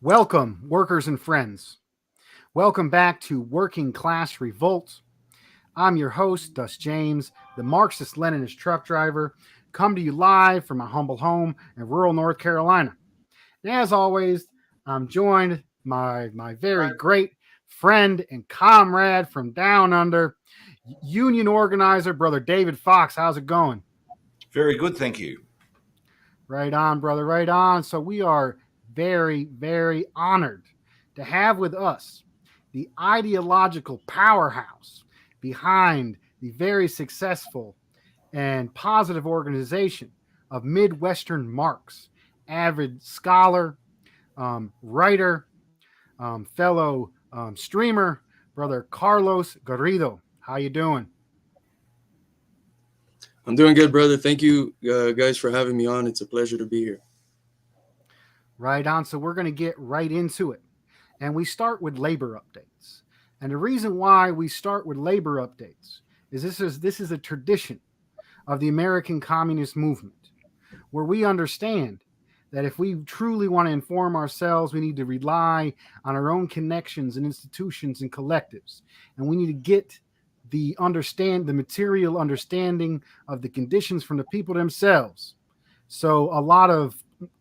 Welcome, workers and friends. Welcome back to Working Class Revolt. I'm your host, Dust James, the Marxist Leninist truck driver, come to you live from my humble home in rural North Carolina. And as always, I'm joined by my very great friend and comrade from down under, union organizer, Brother David Fox. How's it going? Very good, thank you. Right on, brother, right on. So we are very, very honored to have with us the ideological powerhouse behind the very successful and positive organization of Midwestern Marx, avid scholar, writer, fellow streamer, brother Carlos Garrido. How you doing? I'm doing good, brother. Thank you, guys, for having me on. It's a pleasure to be here. Right on. So we're going to get right into it. And we start with labor updates. And the reason why we start with labor updates is this is a tradition of the American Communist Movement, where we understand that if we truly want to inform ourselves, we need to rely on our own connections and institutions and collectives. And we need to get the material understanding of the conditions from the people themselves. So a lot of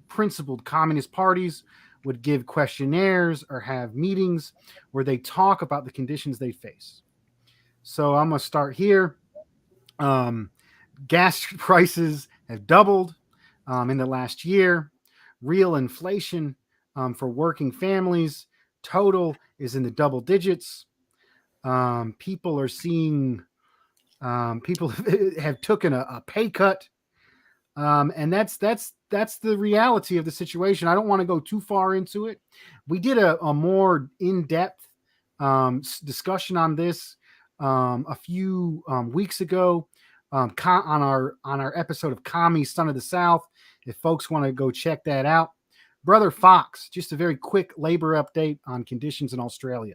principled communist parties would give questionnaires or have meetings where they talk about the conditions they face. So I'm going to start here. Gas prices have doubled in the last year. Real inflation for working families total is in the double digits. People are seeing people have taken a pay cut, and that's the reality of the situation. I don't want to go too far into it. We did a more in-depth discussion on this a few weeks ago on our episode of Commie Son of the South. If folks want to go check that out, brother Fox, just a very quick labor update on conditions in Australia.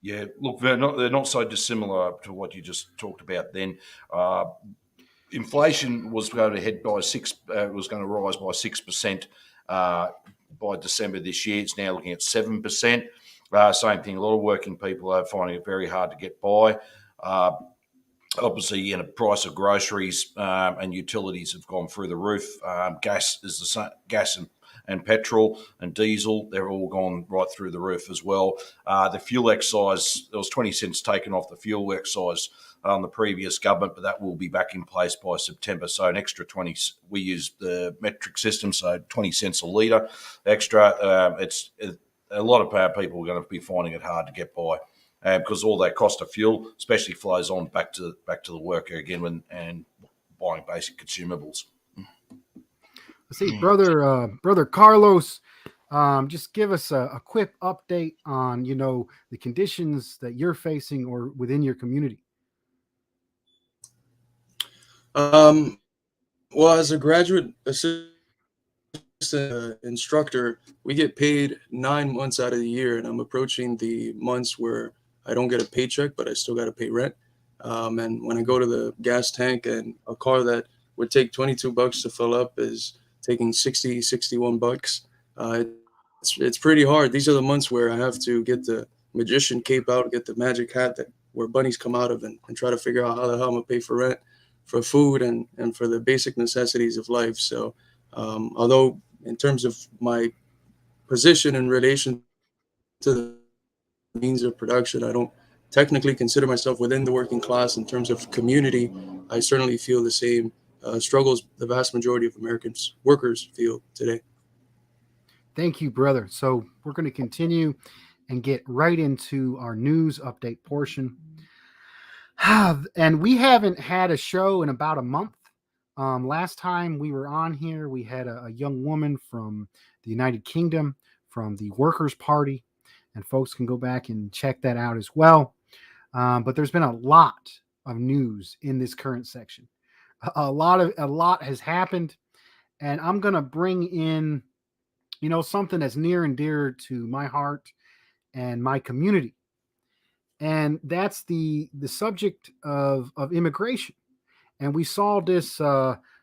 Yeah, look, they're not so dissimilar to what you just talked about. Then, inflation was going to head by was going to rise by 6% by December this year. It's now looking at 7%. Same thing. A lot of working people are finding it very hard to get by. Obviously, price of groceries and utilities have gone through the roof. Gas is the same. Gas and petrol and diesel, they're all gone right through the roof as well. The fuel excise, there was 20 cents taken off the fuel excise on the previous government, but that will be back in place by September. So an extra 20, we use the metric system, so 20 cents a litre extra. It's a lot of people are going to be finding it hard to get by. Because all that cost of fuel, especially flows on back to the worker again and buying basic consumables. Let's see, brother Carlos, just give us a quick update on the conditions that you're facing or within your community. Well, as a graduate assistant instructor, we get paid 9 months out of the year, and I'm approaching the months where I don't get a paycheck, but I still got to pay rent. And when I go to the gas tank, and a car that would take $22 to fill up is taking $61. It's pretty hard. These are the months where I have to get the magician cape out, get the magic hat where bunnies come out of, and try to figure out how the hell I'm gonna pay for rent, for food, and for the basic necessities of life. So although in terms of my position in relation to the means of production, I don't technically consider myself within the working class in terms of community. I certainly feel the same struggles the vast majority of Americans workers feel today. Thank you, brother. So we're going to continue and get right into our news update portion. And we haven't had a show in about a month. Last time we were on here, we had a young woman from the United Kingdom, from the Workers' Party, and folks can go back and check that out as well. But there's been a lot of news in this current section. A lot has happened, and I'm gonna bring in, something that's near and dear to my heart and my community, and that's the subject of immigration. And we saw this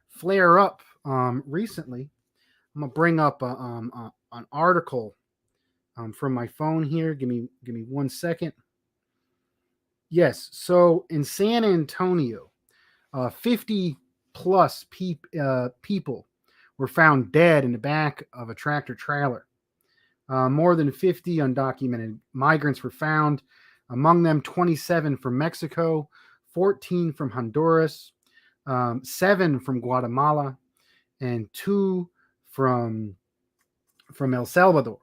flare up recently. I'm gonna bring up an article from my phone here. Give me 1 second. Yes. So in San Antonio, 50 plus people were found dead in the back of a tractor trailer. More than 50 undocumented migrants were found, among them 27 from Mexico, 14 from Honduras, 7 from Guatemala, and 2 from El Salvador.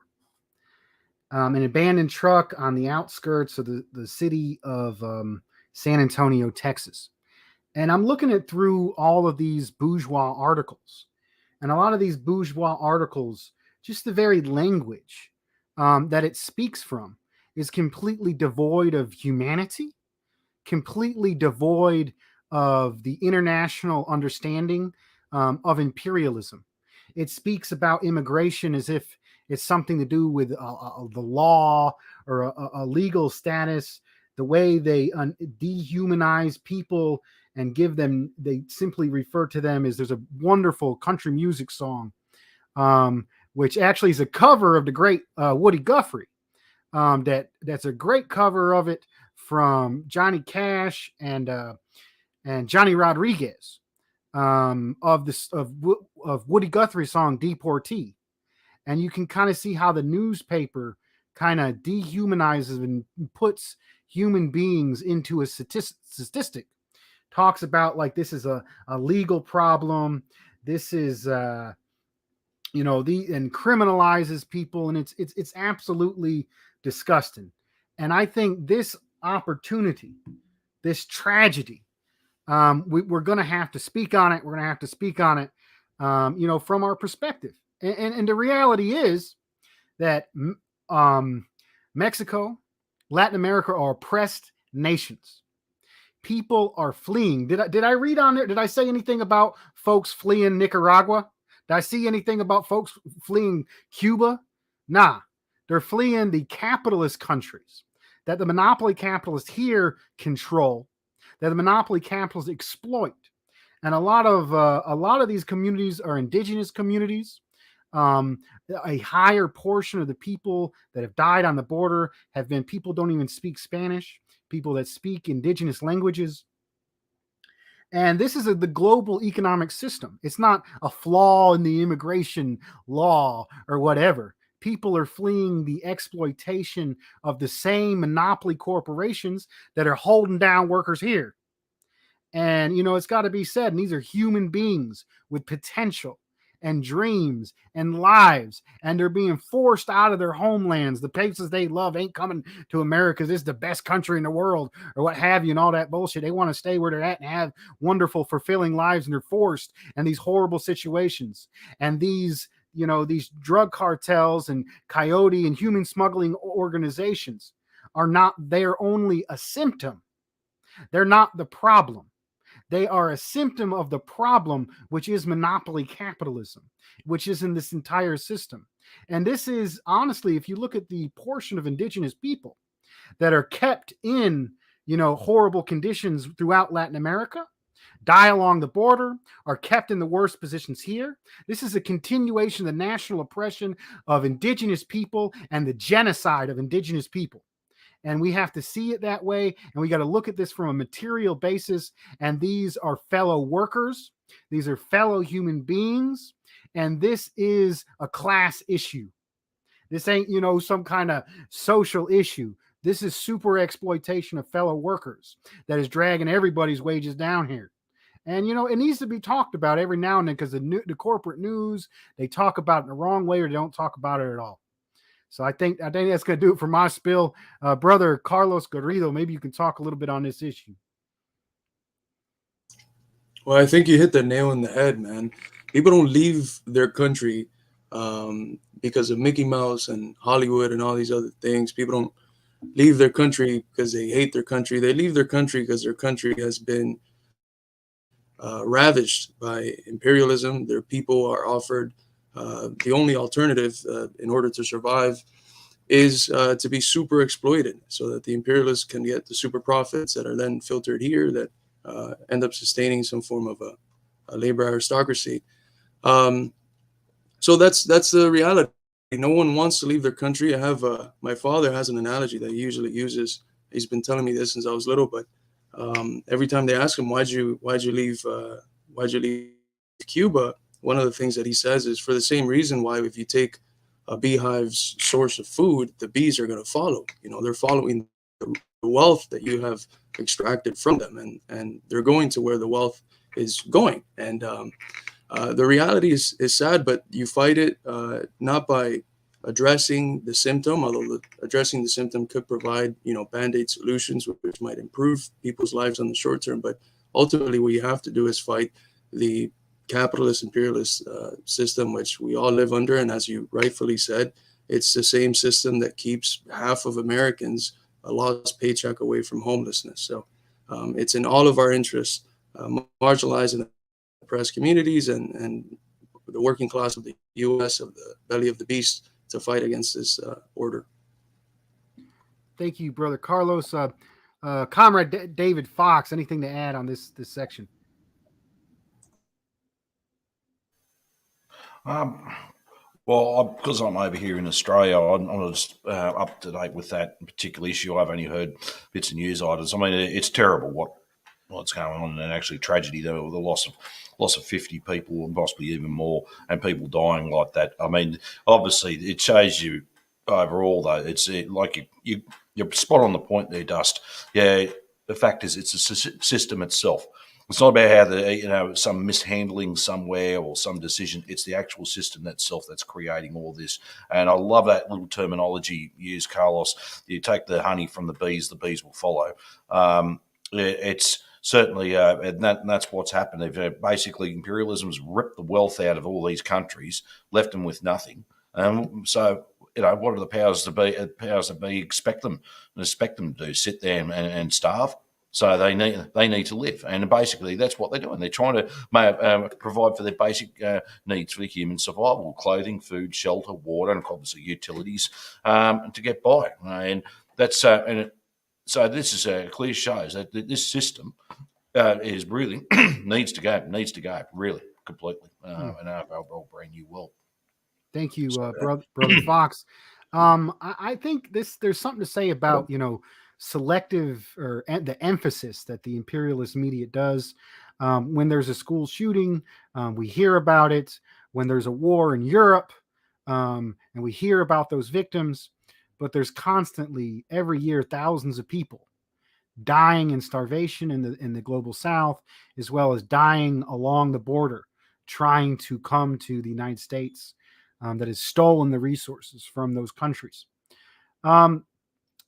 An abandoned truck on the outskirts of the city of San Antonio, Texas. And I'm looking at through all of these bourgeois articles. And a lot of these bourgeois articles, just the very language that it speaks from is completely devoid of humanity, completely devoid of the international understanding of imperialism. It speaks about immigration as if it's something to do with the law or a legal status, the way they dehumanize people and give them, they simply refer to them as, there's a wonderful country music song, which actually is a cover of the great Woody Guthrie. That's a great cover of it from Johnny Cash and Johnny Rodriguez, of Woody Guthrie's song "Deportee," and you can kind of see how the newspaper kind of dehumanizes and puts human beings into a statistic. Talks about like this is a legal problem. This is and criminalizes people, and it's absolutely disgusting. And I think this opportunity, this tragedy, we're going to have to speak on it. We're going to have to speak on it, from our perspective. And the reality is that Mexico, Latin America are oppressed nations. People are fleeing. Did I read on there? Did I say anything about folks fleeing Nicaragua? Did I see anything about folks fleeing Cuba? Nah, they're fleeing the capitalist countries that the monopoly capitalists here control, that the monopoly capitalists exploit. And a lot of these communities are indigenous communities. A higher portion of the people that have died on the border have been people don't even speak Spanish, people that speak indigenous languages. And this is the global economic system. It's not a flaw in the immigration law or whatever. People are fleeing the exploitation of the same monopoly corporations that are holding down workers here. And, it's got to be said, and these are human beings with potential and dreams and lives, and they're being forced out of their homelands. The places they love ain't coming to America. This is the best country in the world or what have you, and all that bullshit. They want to stay where they're at and have wonderful, fulfilling lives, and they're forced in these horrible situations. And these drug cartels and coyote and human smuggling organizations they're only a symptom. They're not the problem. They are a symptom of the problem, which is monopoly capitalism, which is in this entire system. And this is, honestly, if you look at the portion of indigenous people that are kept in, horrible conditions throughout Latin America, die along the border, are kept in the worst positions here. This is a continuation of the national oppression of indigenous people and the genocide of indigenous people. And we have to see it that way. And we got to look at this from a material basis. And these are fellow workers. These are fellow human beings. And this is a class issue. This ain't, some kind of social issue. This is super exploitation of fellow workers that is dragging everybody's wages down here. And, it needs to be talked about every now and then, because the corporate news, they talk about it in the wrong way, or they don't talk about it at all. So I think that's going to do it for my spill. Brother Carlos Garrido, maybe you can talk a little bit on this issue. Well, I think you hit the nail on the head, man. People don't leave their country because of Mickey Mouse and Hollywood and all these other things. People don't leave their country because they hate their country. They leave their country because their country has been ravished by imperialism. Their people are offered the only alternative in order to survive is to be super exploited, so that the imperialists can get the super profits that are then filtered here that end up sustaining some form of a labor aristocracy. So that's the reality no one wants to leave their country. I have my father has an analogy that he usually uses. He's been telling me this since I was little, but every time they ask him why'd you leave Cuba, one of the things that he says is for the same reason why if you take a beehive's source of food, the bees are going to follow. They're following the wealth that you have extracted from them, and they're going to where the wealth is going. And the reality is sad, but you fight it not by addressing the symptom, although addressing the symptom could provide, band-aid solutions which might improve people's lives on the short term. But ultimately, what you have to do is fight the capitalist imperialist system, which we all live under. And as you rightfully said, it's the same system that keeps half of Americans a lost paycheck away from homelessness. So it's in all of our interests, marginalizing oppressed communities and the working class of the U.S., of the belly of the beast, to fight against this order. Thank you, Brother Carlos. Comrade David Fox, anything to add on this section? Well, because I'm over here in Australia, I'm not just up to date with that particular issue. I've only heard bits of news items. I mean, it's terrible what's going on, and actually tragedy, the loss of 50 people and possibly even more, and people dying like that. I mean, obviously, it shows you overall, though. It's like you're spot on the point there, Dust. Yeah, the fact is, it's a system itself. It's not about how some mishandling somewhere or some decision. It's the actual system itself that's creating all this. And I love that little terminology you use, Carlos. You take the honey from the bees will follow. It's certainly, and that's what's happened. Basically, imperialism has ripped the wealth out of all these countries, left them with nothing. So, what are the powers that be expect them to do? Sit there and starve? So they need to live, and basically that's what they're doing. They're trying to provide for their basic needs for human survival: clothing, food, shelter, water, and obviously utilities to get by. And that's so this is clear shows that this system is really needs to go really completely, and our brand new world. Thank you, brother Fox. I think there's something to say about selective or the emphasis that the imperialist media does. When there's a school shooting, we hear about it. When there's a war in Europe, and we hear about those victims, but there's constantly every year thousands of people dying in starvation in the global South, as well as dying along the border, trying to come to the United States, that has stolen the resources from those countries.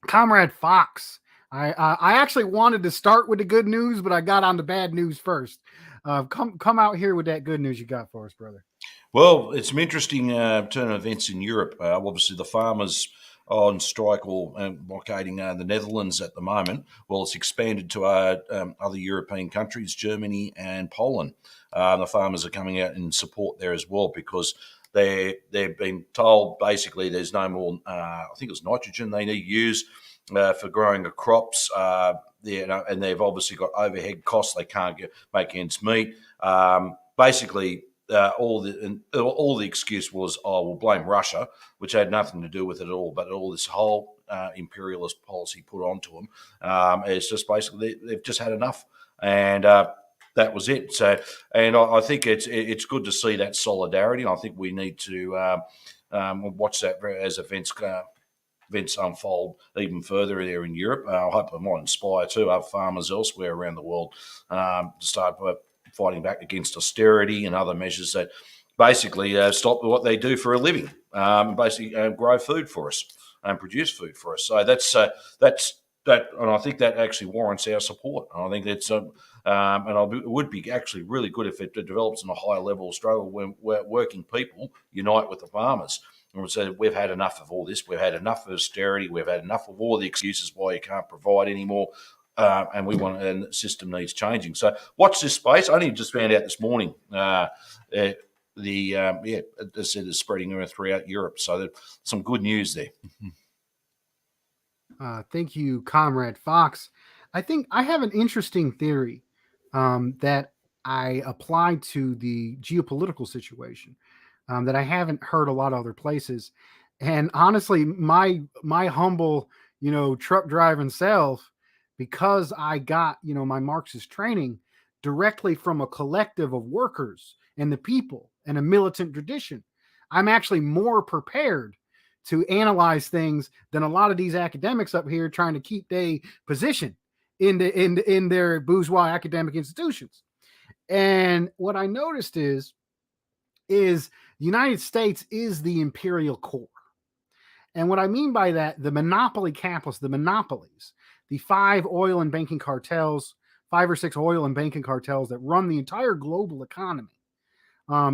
Comrade Fox, I actually wanted to start with the good news, but I got on the bad news first. Come out here with that good news you got for us, brother. Well, it's some interesting turn of events in Europe. Obviously, the farmers on strike or blockading the Netherlands at the moment. Well, it's expanded to other European countries, Germany and Poland. The farmers are coming out in support there as well because they've been told basically there's no more. I think it's nitrogen they need to use for growing the crops. And they've obviously got overhead costs. They can't make ends meet. Basically, all the excuse was, we'll blame Russia, which had nothing to do with it at all. But all this whole imperialist policy put onto them, it's just basically they've just had enough, and that was it. So, and I think it's good to see that solidarity. I think we need to watch that as events unfold even further there in Europe. I hope it might inspire too other farmers elsewhere around the world to start fighting back against austerity and other measures that basically stop what they do for a living, basically grow food for us and produce food for us. So that's that, and I think that actually warrants our support. And I think that's it would be actually really good if it develops on a higher level of struggle when working people unite with the farmers. And so we've had enough of all this. We've had enough of austerity. We've had enough of all the excuses why you can't provide anymore. And the system needs changing. So watch this space. I only just found out this morning as I said, it's spreading throughout Europe. So there's some good news there. Thank you, Comrade Fox. I think I have an interesting theory that I applied to the geopolitical situation. that I haven't heard a lot of other places. And honestly, my humble, truck driving self, because I got, my Marxist training directly from a collective of workers and the people and a militant tradition, I'm actually more prepared to analyze things than a lot of these academics up here trying to keep their position in their bourgeois academic institutions. And what I noticed is the United States is the imperial core. And what I mean by that, the monopoly capitalists, the monopolies, the five or six oil and banking cartels that run the entire global economy.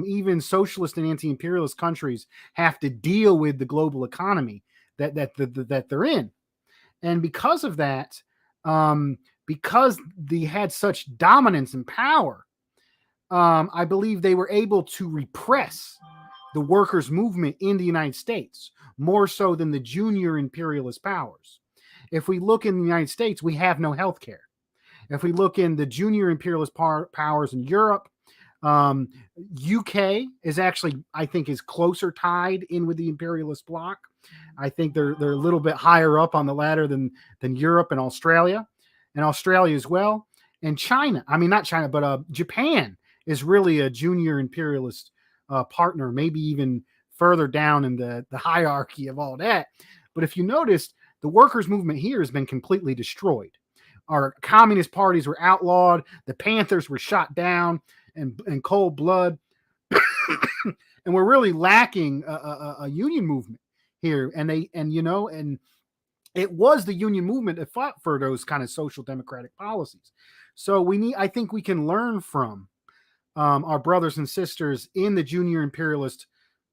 Even socialist and anti-imperialist countries have to deal with the global economy that they're in. And because of that, because they had such dominance and power, I believe they were able to repress the workers' movement in the United States more so than the junior imperialist powers. If we look in the United States, we have no health care. If we look in the junior imperialist powers in Europe, UK is actually, I think, is closer tied in with the imperialist bloc. I think they're a little bit higher up on the ladder than Europe and Australia as well. And China, I mean, not China, but Japan is really a junior imperialist partner, maybe even further down in the hierarchy of all that. But if you noticed, the workers' movement here has been completely destroyed. Our communist parties were outlawed. The Panthers were shot down in cold blood. And we're really lacking a union movement here. And it was the union movement that fought for those kind of social democratic policies. So I think we can learn from our brothers and sisters in the junior imperialist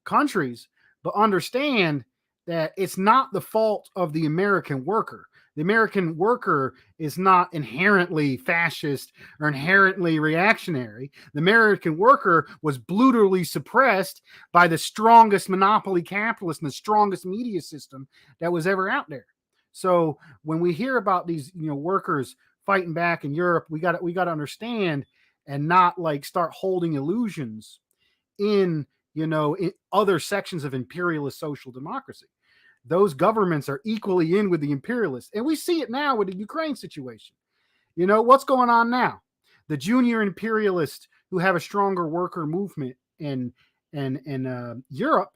countries, but understand that it's not the fault of the American worker. The American worker is not inherently fascist or inherently reactionary. The American worker was brutally suppressed by the strongest monopoly capitalist and the strongest media system that was ever out there. So when we hear about these, workers fighting back in Europe, we got to understand and not like start holding illusions in other sections of imperialist social democracy. Those governments are equally in with the imperialists. And we see it now with the Ukraine situation. What's going on now? The junior imperialists who have a stronger worker movement in Europe,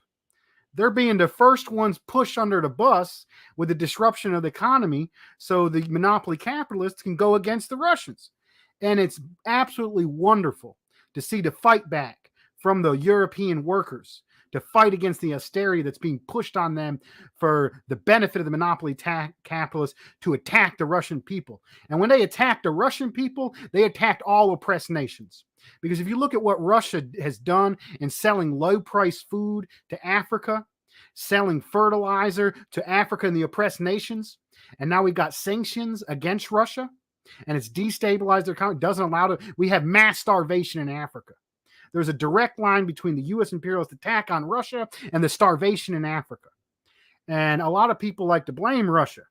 they're being the first ones pushed under the bus with the disruption of the economy so the monopoly capitalists can go against the Russians. And it's absolutely wonderful to see the fight back from the European workers to fight against the austerity that's being pushed on them for the benefit of the monopoly capitalists to attack the Russian people. And when they attack the Russian people, they attacked all oppressed nations. Because if you look at what Russia has done in selling low-priced food to Africa, selling fertilizer to Africa and the oppressed nations, and now we've got sanctions against Russia, and it's destabilized their economy, doesn't allow we have mass starvation in Africa. There's a direct line between the U.S. imperialist attack on Russia and the starvation in Africa. And a lot of people like to blame Russia.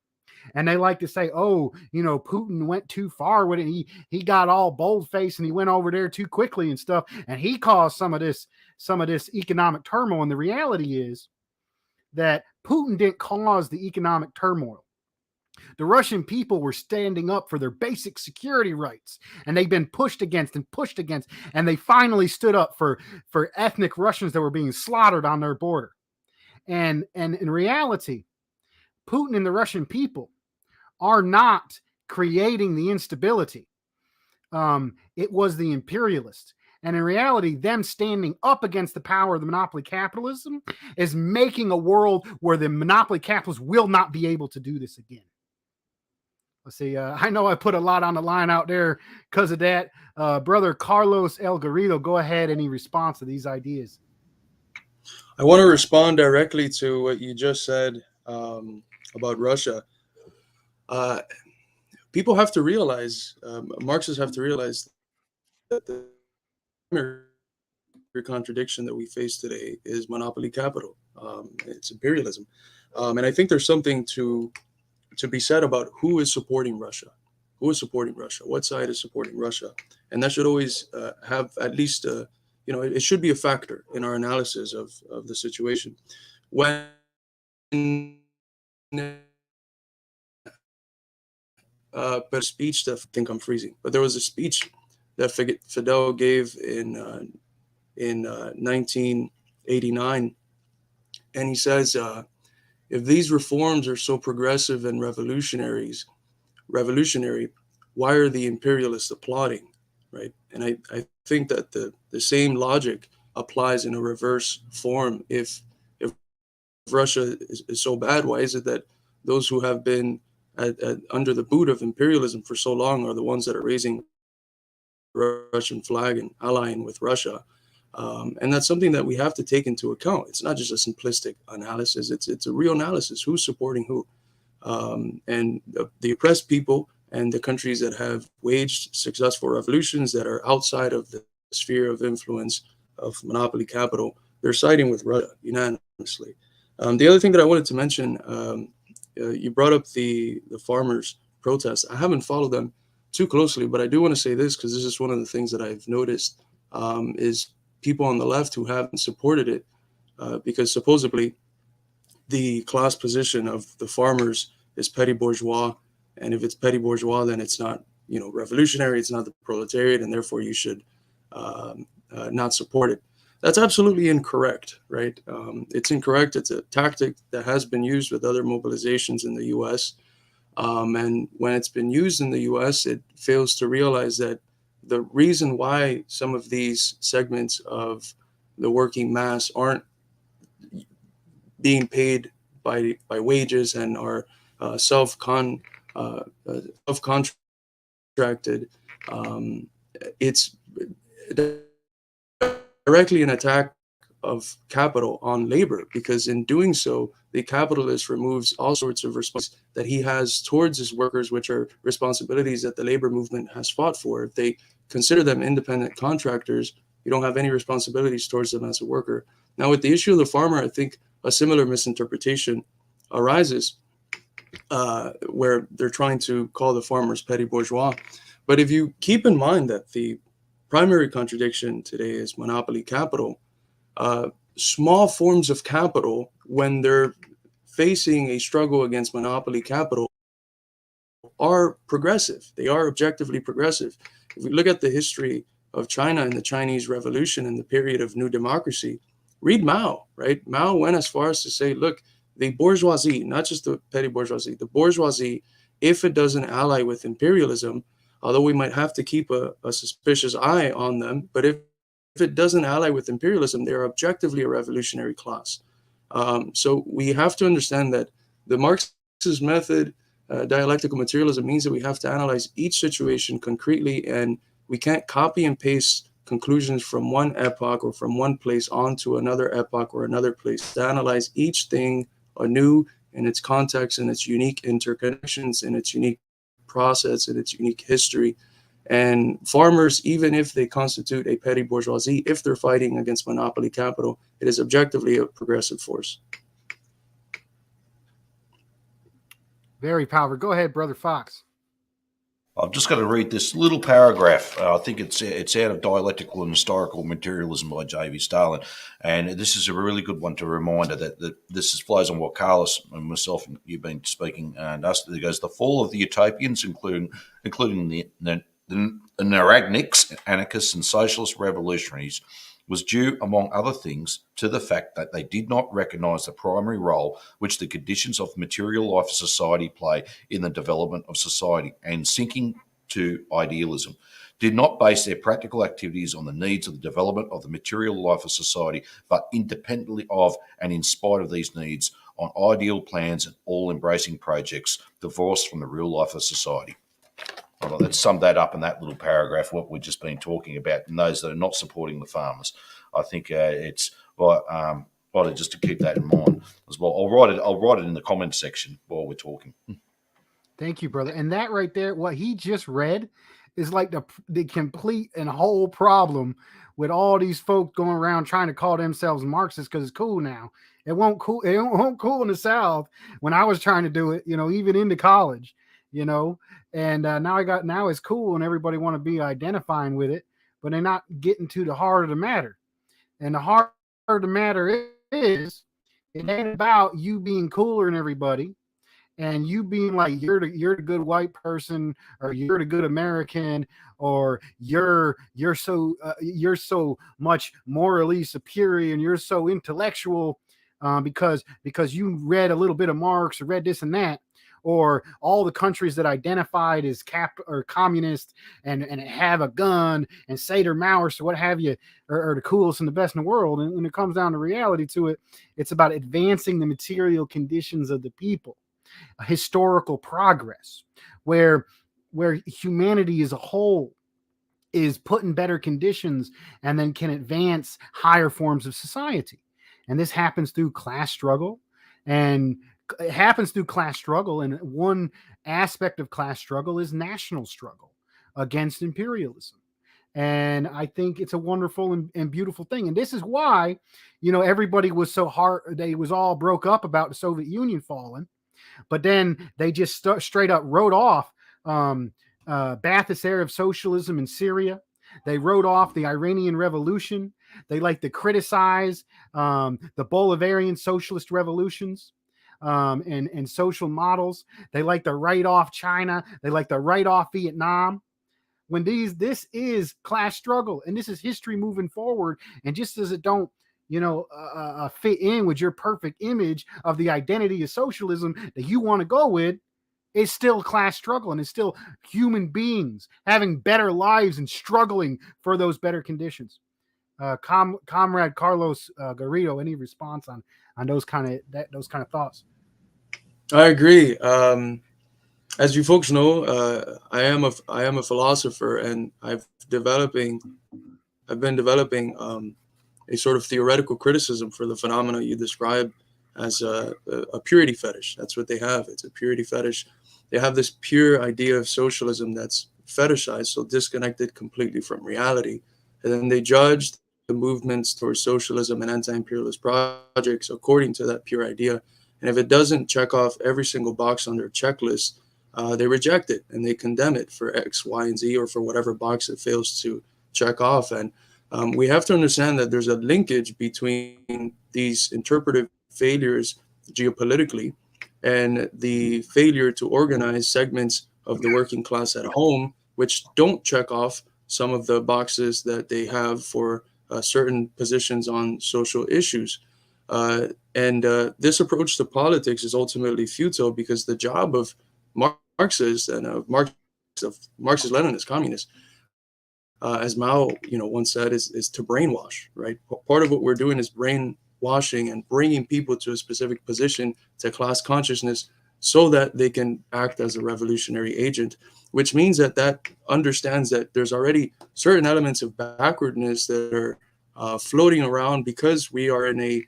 And they like to say, Putin went too far with it. He got all bold-faced and he went over there too quickly and stuff. And he caused some of this economic turmoil. And the reality is that Putin didn't cause the economic turmoil. The Russian people were standing up for their basic security rights, and they've been pushed against, and they finally stood up for ethnic Russians that were being slaughtered on their border. And in reality, Putin and the Russian people are not creating the instability. It was the imperialists. And in reality, them standing up against the power of the monopoly capitalism is making a world where the monopoly capitalists will not be able to do this again. Let's see. I know I put a lot on the line out there because of that. Brother Carlos El Garrido, go ahead. Any response to these ideas? I want to respond directly to what you just said about Russia. People have to realize, Marxists have to realize that the primary contradiction that we face today is monopoly capital. It's imperialism. And I think there's something to be said about who is supporting Russia. Who is supporting Russia? What side is supporting Russia? And that should always have at least it should be a factor in our analysis of the situation. When but a speech that I think I'm freezing, but there was a speech that Fidel gave in 1989, and he says, if these reforms are so progressive and revolutionary, why are the imperialists applauding, right? And I think that the same logic applies in a reverse form. If Russia is so bad, why is it that those who have been under the boot of imperialism for so long are the ones that are raising the Russian flag and allying with Russia? And that's something that we have to take into account. It's not just a simplistic analysis. It's a real analysis. Who's supporting who? And the oppressed people and the countries that have waged successful revolutions that are outside of the sphere of influence of monopoly capital, they're siding with Russia unanimously. The other thing that I wanted to mention, you brought up the farmers' protests. I haven't followed them too closely, but I do want to say this because this is one of the things that I've noticed is people on the left who haven't supported it because supposedly the class position of the farmers is petty bourgeois, and if it's petty bourgeois, then it's not revolutionary, it's not the proletariat, and therefore you should not support it. That's absolutely incorrect, right? It's incorrect. It's a tactic that has been used with other mobilizations in the U.S. And when it's been used in the U.S., it fails to realize that the reason why some of these segments of the working mass aren't being paid by wages and are self-contracted, it's directly an attack of capital on labor, because in doing so, the capitalist removes all sorts of responsibilities that he has towards his workers, which are responsibilities that the labor movement has fought for. If they consider them independent contractors, you don't have any responsibilities towards them as a worker. Now, with the issue of the farmer, I think a similar misinterpretation arises where they're trying to call the farmers petty bourgeois. But if you keep in mind that the primary contradiction today is monopoly capital, small forms of capital, when they're facing a struggle against monopoly capital, are progressive. They are objectively progressive. If we look at the history of China and the Chinese Revolution and the period of new democracy, read Mao, right? Mao went as far as to say, look, the bourgeoisie, not just the petty bourgeoisie, the bourgeoisie, if it doesn't ally with imperialism, although we might have to keep a suspicious eye on them, but if it doesn't ally with imperialism, they're objectively a revolutionary class. So we have to understand that the Marxist method, dialectical materialism, means that we have to analyze each situation concretely, and we can't copy and paste conclusions from one epoch or from one place onto another epoch or another place. To analyze each thing anew in its context and its unique interconnections and its unique process and its unique history. And farmers, even if they constitute a petty bourgeoisie, if they're fighting against monopoly capital, it is objectively a progressive force. Very powerful. Go ahead, Brother Fox. I'm just going to read this little paragraph. I think it's out of Dialectical and Historical Materialism by J.V. Stalin. And this is a really good one to reminder that this flows on what Carlos and myself and you've been speaking. And us, it goes, the fall of the utopians, including the Naragniks, anarchists and socialist revolutionaries, was due, among other things, to the fact that they did not recognize the primary role which the conditions of material life of society play in the development of society, and sinking to idealism, did not base their practical activities on the needs of the development of the material life of society, but independently of and in spite of these needs, on ideal plans and all-embracing projects divorced from the real life of society. Well, let's sum that up in that little paragraph, what we've just been talking about, and those that are not supporting the farmers. I think it's vital just to keep that in mind as well. I'll write it in the comments section while we're talking. Thank you, brother. And that right there, what he just read, is like the complete and whole problem with all these folks going around trying to call themselves Marxists because it's cool now. It won't cool in the South when I was trying to do it, even into college, and now it's cool and everybody want to be identifying with it. but they're not getting to the heart of the matter. And the heart of the matter is, it ain't about you being cooler than everybody and you being like you're the good white person, or you're the good American, or you're so much morally superior and you're so intellectual because you read a little bit of Marx or read this and that, or all the countries that identified as cap or communist and have a gun and say they're Maoist or what have you, are the coolest and the best in the world. And when it comes down to reality to it, it's about advancing the material conditions of the people, historical progress, where humanity as a whole is put in better conditions and then can advance higher forms of society. And this happens through class struggle. And it happens through class struggle. And one aspect of class struggle is national struggle against imperialism. And I think it's a wonderful and beautiful thing. And this is why, everybody was so hard. They was all broke up about the Soviet Union falling, but then they just straight up wrote off Ba'athist Arab socialism in Syria. They wrote off the Iranian Revolution. They like to criticize the Bolivarian socialist revolutions and social models. They like to write off China. They like to write off Vietnam. When this is class struggle and this is history moving forward, and just as it don't fit in with your perfect image of the identity of socialism that you want to go with, it's still class struggle, and it's still human beings having better lives and struggling for those better conditions. Comrade Carlos Garrido, any response on those kind of thoughts? I agree. As you folks know, I am a philosopher, and I've been developing a sort of theoretical criticism for the phenomena you describe as a purity fetish. That's what they have. It's a purity fetish. They have this pure idea of socialism that's fetishized, so disconnected completely from reality. And then they judge the movements towards socialism and anti-imperialist projects according to that pure idea. And if it doesn't check off every single box on their checklist, they reject it and they condemn it for X, Y, and Z, or for whatever box it fails to check off. And we have to understand that there's a linkage between these interpretive failures geopolitically and the failure to organize segments of the working class at home, which don't check off some of the boxes that they have for certain positions on social issues. And this approach to politics is ultimately futile, because the job of Marxists and of Marxist-Leninist communists, as Mao, once said, is to brainwash. Right. Part of what we're doing is brainwashing and bringing people to a specific position, to class consciousness, so that they can act as a revolutionary agent. Which means that understands that there's already certain elements of backwardness that are floating around, because we are in a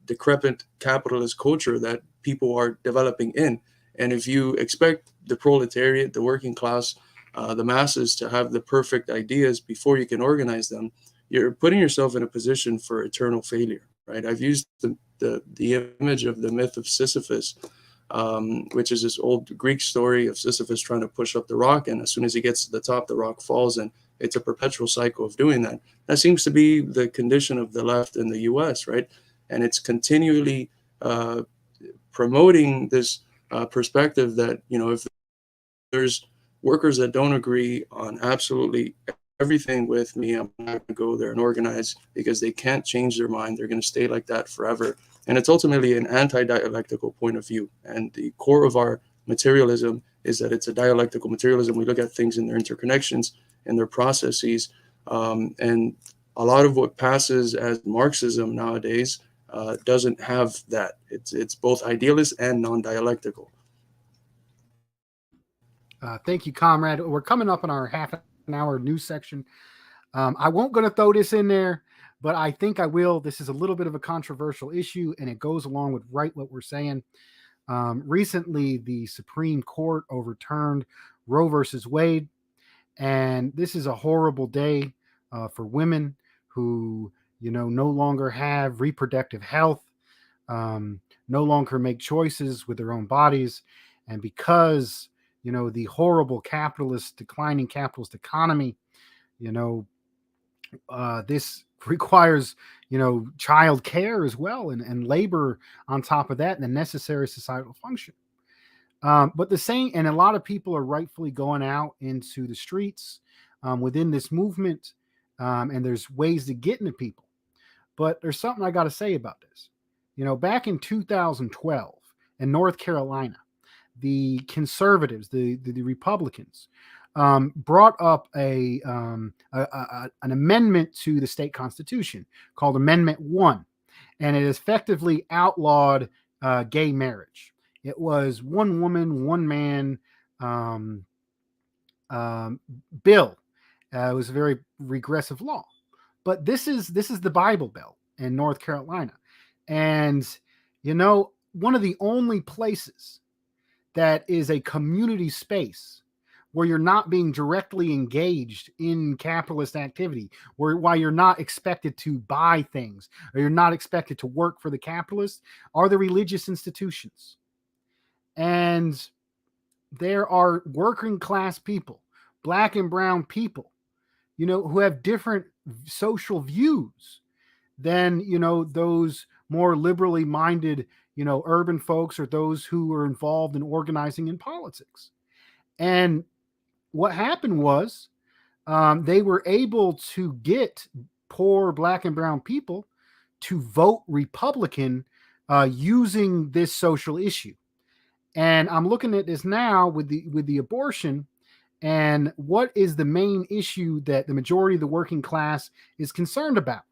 decrepit capitalist culture that people are developing in. And if you expect the proletariat, the working class, the masses to have the perfect ideas before you can organize them, you're putting yourself in a position for eternal failure, right? I've used the image of the myth of Sisyphus, which is this old Greek story of Sisyphus trying to push up the rock, and as soon as he gets to the top, the rock falls, and it's a perpetual cycle of doing that. That seems to be the condition of the left in the US, right? And it's continually promoting this perspective that, if there's workers that don't agree on absolutely everything with me, I'm not going to go there and organize, because they can't change their mind. They're going to stay like that forever. And it's ultimately an anti-dialectical point of view. And the core of our materialism is that it's a dialectical materialism. We look at things in their interconnections and their processes. And a lot of what passes as Marxism nowadays doesn't have that. It's both idealist and non-dialectical. Thank you, comrade. We're coming up on our half an hour news section. I won't going to throw this in there, but I think I will. This is a little bit of a controversial issue, and it goes along with what we're saying. Recently, the Supreme Court overturned Roe versus Wade, and this is a horrible day for women who, no longer have reproductive health, no longer make choices with their own bodies, and because the horrible declining capitalist economy, This requires, child care as well, and labor on top of that, and the necessary societal function. But the same, and a lot of people are rightfully going out into the streets within this movement, and there's ways to get into people. But there's something I got to say about this. Back in 2012 in North Carolina, the conservatives, the Republicans, brought up an amendment to the state constitution called Amendment 1, and it effectively outlawed gay marriage. It was one woman, one man um, bill. It was a very regressive law, but this is the Bible Belt in North Carolina, and one of the only places that is a community space where you're not being directly engaged in capitalist activity, while you're not expected to buy things or you're not expected to work for the capitalists, are the religious institutions. And there are working class people, black and brown people, who have different social views than, those more liberally minded, urban folks, or those who are involved in organizing in politics. And what happened was they were able to get poor black and brown people to vote Republican using this social issue. And I'm looking at this now with the abortion, and what is the main issue that the majority of the working class is concerned about?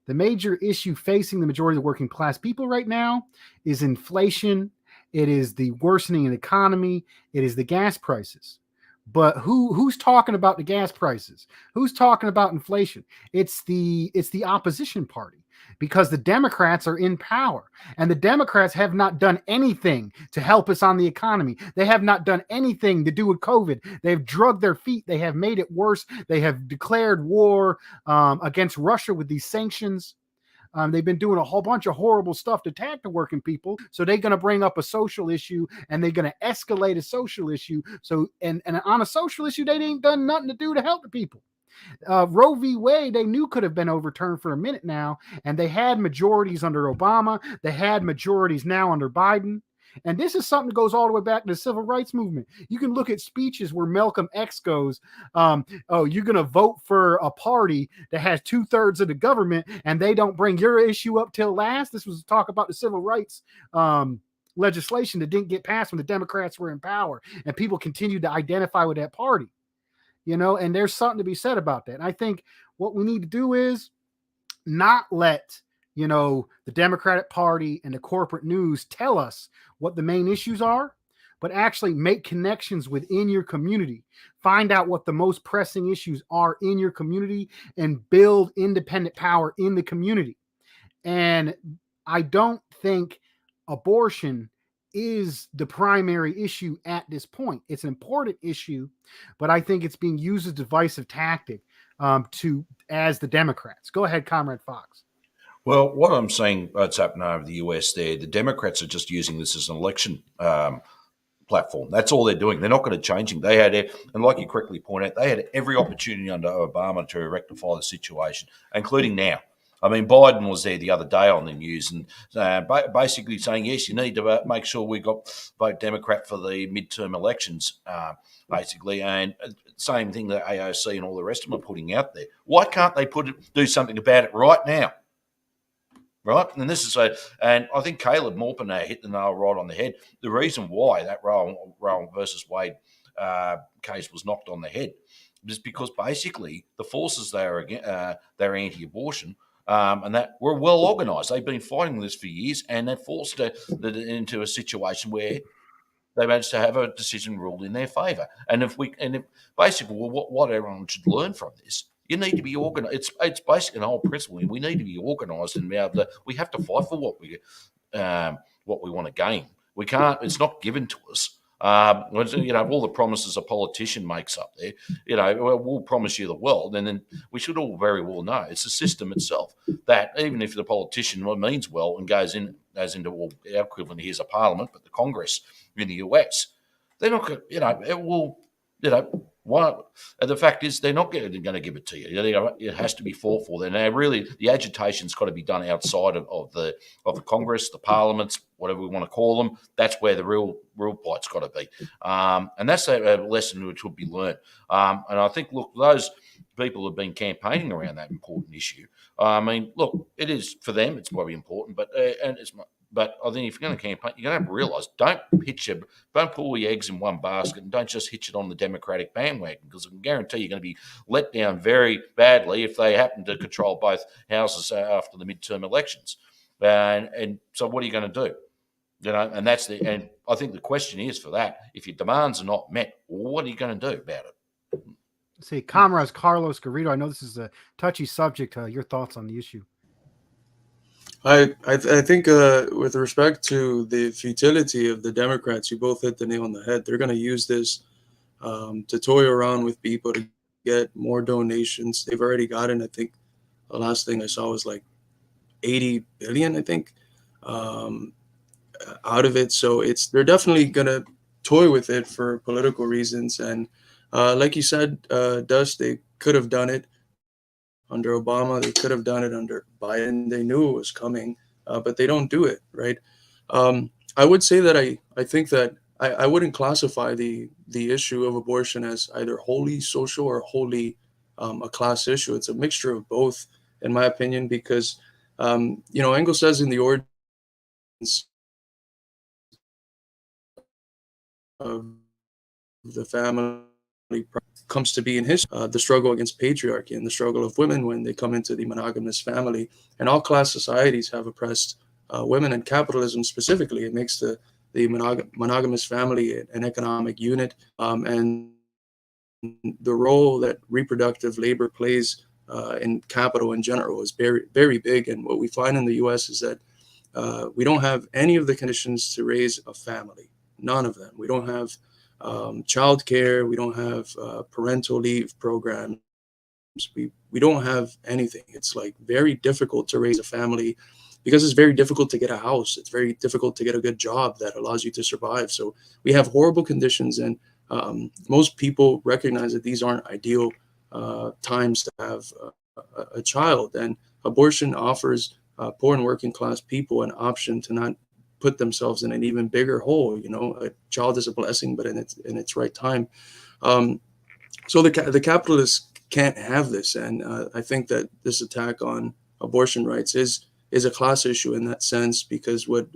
The major issue facing the majority of the working class people right now is inflation. It is the worsening of the economy. It is the gas prices. But who's talking about the gas prices? Who's talking about inflation? It's the opposition party, because the Democrats are in power, and the Democrats have not done anything to help us on the economy. They have not done anything to do with COVID. They've drugged their feet. They have made it worse. They have declared war against Russia with these sanctions. They've been doing a whole bunch of horrible stuff to attack the working people. So they're going to bring up a social issue, and they're going to escalate a social issue. So, and on a social issue, they ain't done nothing to do to help the people. Roe v. Wade, they knew could have been overturned for a minute now, and they had majorities under Obama. They had majorities now under Biden. And this is something that goes all the way back to the civil rights movement. You can look at speeches where Malcolm X goes, oh, you're going to vote for a party that has 2/3 of the government, and they don't bring your issue up till last. This was talk about the civil rights legislation that didn't get passed when the Democrats were in power, and people continued to identify with that party. And there's something to be said about that. And I think what we need to do is not let, the Democratic Party and the corporate news tell us what the main issues are, but actually make connections within your community. Find out what the most pressing issues are in your community and build independent power in the community. And I don't think abortion is the primary issue at this point. It's an important issue, but I think it's being used as a divisive tactic as the Democrats. Go ahead, Comrade Fox. Well, what I'm saying, what's happening over the US there, the Democrats are just using this as an election platform. That's all they're doing. They're not going to change it. They had, and like you correctly point out, they had every opportunity under Obama to rectify the situation, including now. I mean, Biden was there the other day on the news and basically saying, yes, you need to make sure we vote Democrat for the midterm elections, basically. And same thing that AOC and all the rest of them are putting out there. Why can't they do something about it right now? Right? And this is and I think Caleb Maupin hit the nail right on the head. The reason why that Roe versus Wade case was knocked on the head is because basically the forces they're anti-abortion and that were well organised. They've been fighting this for years, and they've forced it into a situation where they managed to have a decision ruled in their favour. And if basically, what everyone should learn from this, you need to be organised. It's basically an old principle. We need to be organised and be able to. We have to fight for what we want to gain. We can't. It's not given to us. All the promises a politician makes up there. We'll promise you the world, and then we should all very well know it's the system itself that even if the politician means well and goes into our equivalent here's a parliament, but the Congress in the US, they're not. It will. What? And the fact is, they're not going to give it to you. It has to be fought for. And really, the agitation's got to be done outside of the Congress, the parliaments, whatever we want to call them. That's where the real fight's got to be. And that's a lesson which would be learned. And I think, look, those people have been campaigning around that important issue. I mean, look, it is for them. It's probably important, but but I think if you're going to campaign, you're going to have to realise don't put all your eggs in one basket, and don't just hitch it on the Democratic bandwagon, because I can guarantee you're going to be let down very badly if they happen to control both houses after the midterm elections. And so, what are you going to do? And and I think the question is for that: if your demands are not met, what are you going to do about it? See, Comrades Carlos Garrido, I know this is a touchy subject. Your thoughts on the issue? I think with respect to the futility of the Democrats, you both hit the nail on the head. They're going to use this to toy around with people to get more donations. They've already gotten, I think, the last thing I saw was like 80 billion, I think, out of it. So they're definitely going to toy with it for political reasons. And like you said, Dust, they could have done it under Obama. They could have done it under Biden. They knew it was coming, but they don't do it, right? I would say that I think that I wouldn't classify the issue of abortion as either wholly social or wholly a class issue. It's a mixture of both, in my opinion, because Engels says in the origins of the family comes to be in history, the struggle against patriarchy and the struggle of women when they come into the monogamous family. And all class societies have oppressed women, and capitalism specifically. It makes the monogamous family an economic unit, and the role that reproductive labor plays in capital in general is very, very big. And what we find in the U.S. is that we don't have any of the conditions to raise a family. None of them. We don't have childcare. We don't have parental leave programs. We don't have anything. It's like very difficult to raise a family because it's very difficult to get a house. It's very difficult to get a good job that allows you to survive. So we have horrible conditions, and most people recognize that these aren't ideal times to have a child. And abortion offers poor and working class people an option to not put themselves in an even bigger hole. A child is a blessing, but in its right time. So the capitalists can't have this, and I think that this attack on abortion rights is a class issue in that sense, because what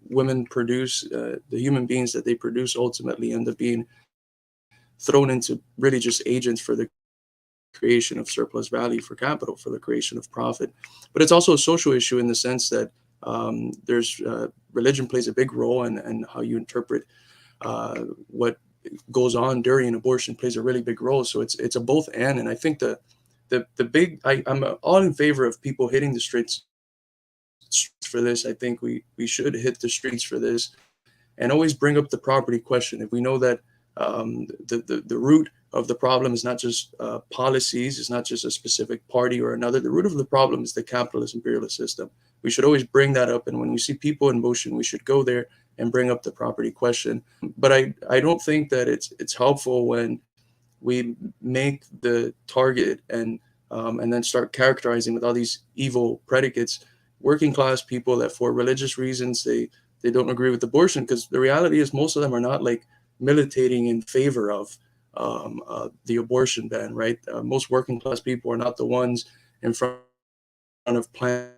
women produce, the human beings that they produce, ultimately end up being thrown into really just agents for the creation of surplus value for capital, for the creation of profit. But it's also a social issue in the sense that there's religion plays a big role, and how you interpret what goes on during abortion plays a really big role. So it's a both and I think I'm all in favor of people hitting the streets for this. I think we should hit the streets for this, and always bring up the property question. If we know that the root of the problem is not just policies, it's not just a specific party or another. The root of the problem is the capitalist imperialist system. We should always bring that up, and when we see people in motion, we should go there and bring up the property question. But I don't think that it's helpful when we make the target and then start characterizing with all these evil predicates working class people that for religious reasons they don't agree with abortion, because the reality is most of them are not like militating in favor of the abortion ban, right? Most working class people are not the ones in front of Planned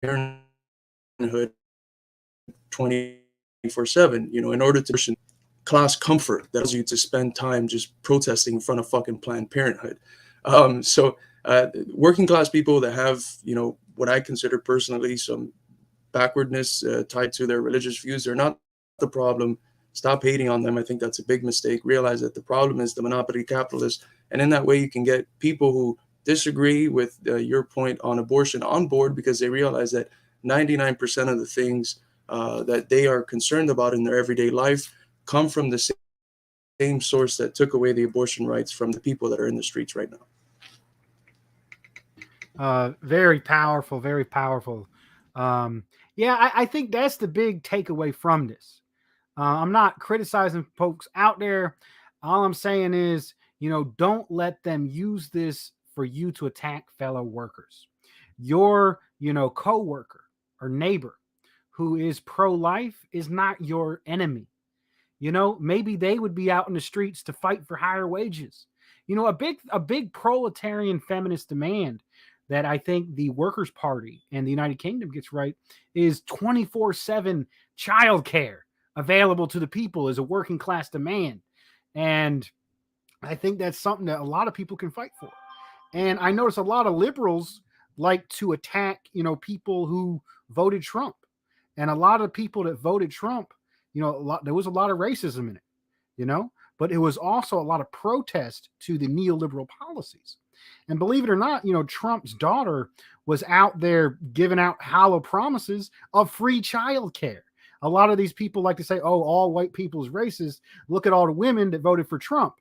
Parenthood 24/7, in order to class comfort that allows you to spend time just protesting in front of fucking Planned Parenthood. So working class people that have, what I consider personally some backwardness tied to their religious views, they're not the problem. Stop hating on them. I think that's a big mistake. Realize that the problem is the monopoly capitalists. And in that way, you can get people who disagree with your point on abortion on board, because they realize that 99% of the things that they are concerned about in their everyday life come from the same source that took away the abortion rights from the people that are in the streets right now. Very powerful, very powerful. Yeah, I think that's the big takeaway from this. I'm not criticizing folks out there. All I'm saying is, don't let them use this for you to attack fellow workers. Your, coworker or neighbor who is pro-life is not your enemy. Maybe they would be out in the streets to fight for higher wages. A big proletarian feminist demand that I think the Workers' Party and the United Kingdom gets right is 24/7 childcare available to the people as a working class demand. And I think that's something that a lot of people can fight for. And I notice a lot of liberals like to attack, people who voted Trump. And a lot of people that voted Trump, there was a lot of racism in it, but it was also a lot of protest to the neoliberal policies. And believe it or not, Trump's daughter was out there giving out hollow promises of free childcare. A lot of these people like to say, oh, all white people is racist. Look at all the women that voted for Trump.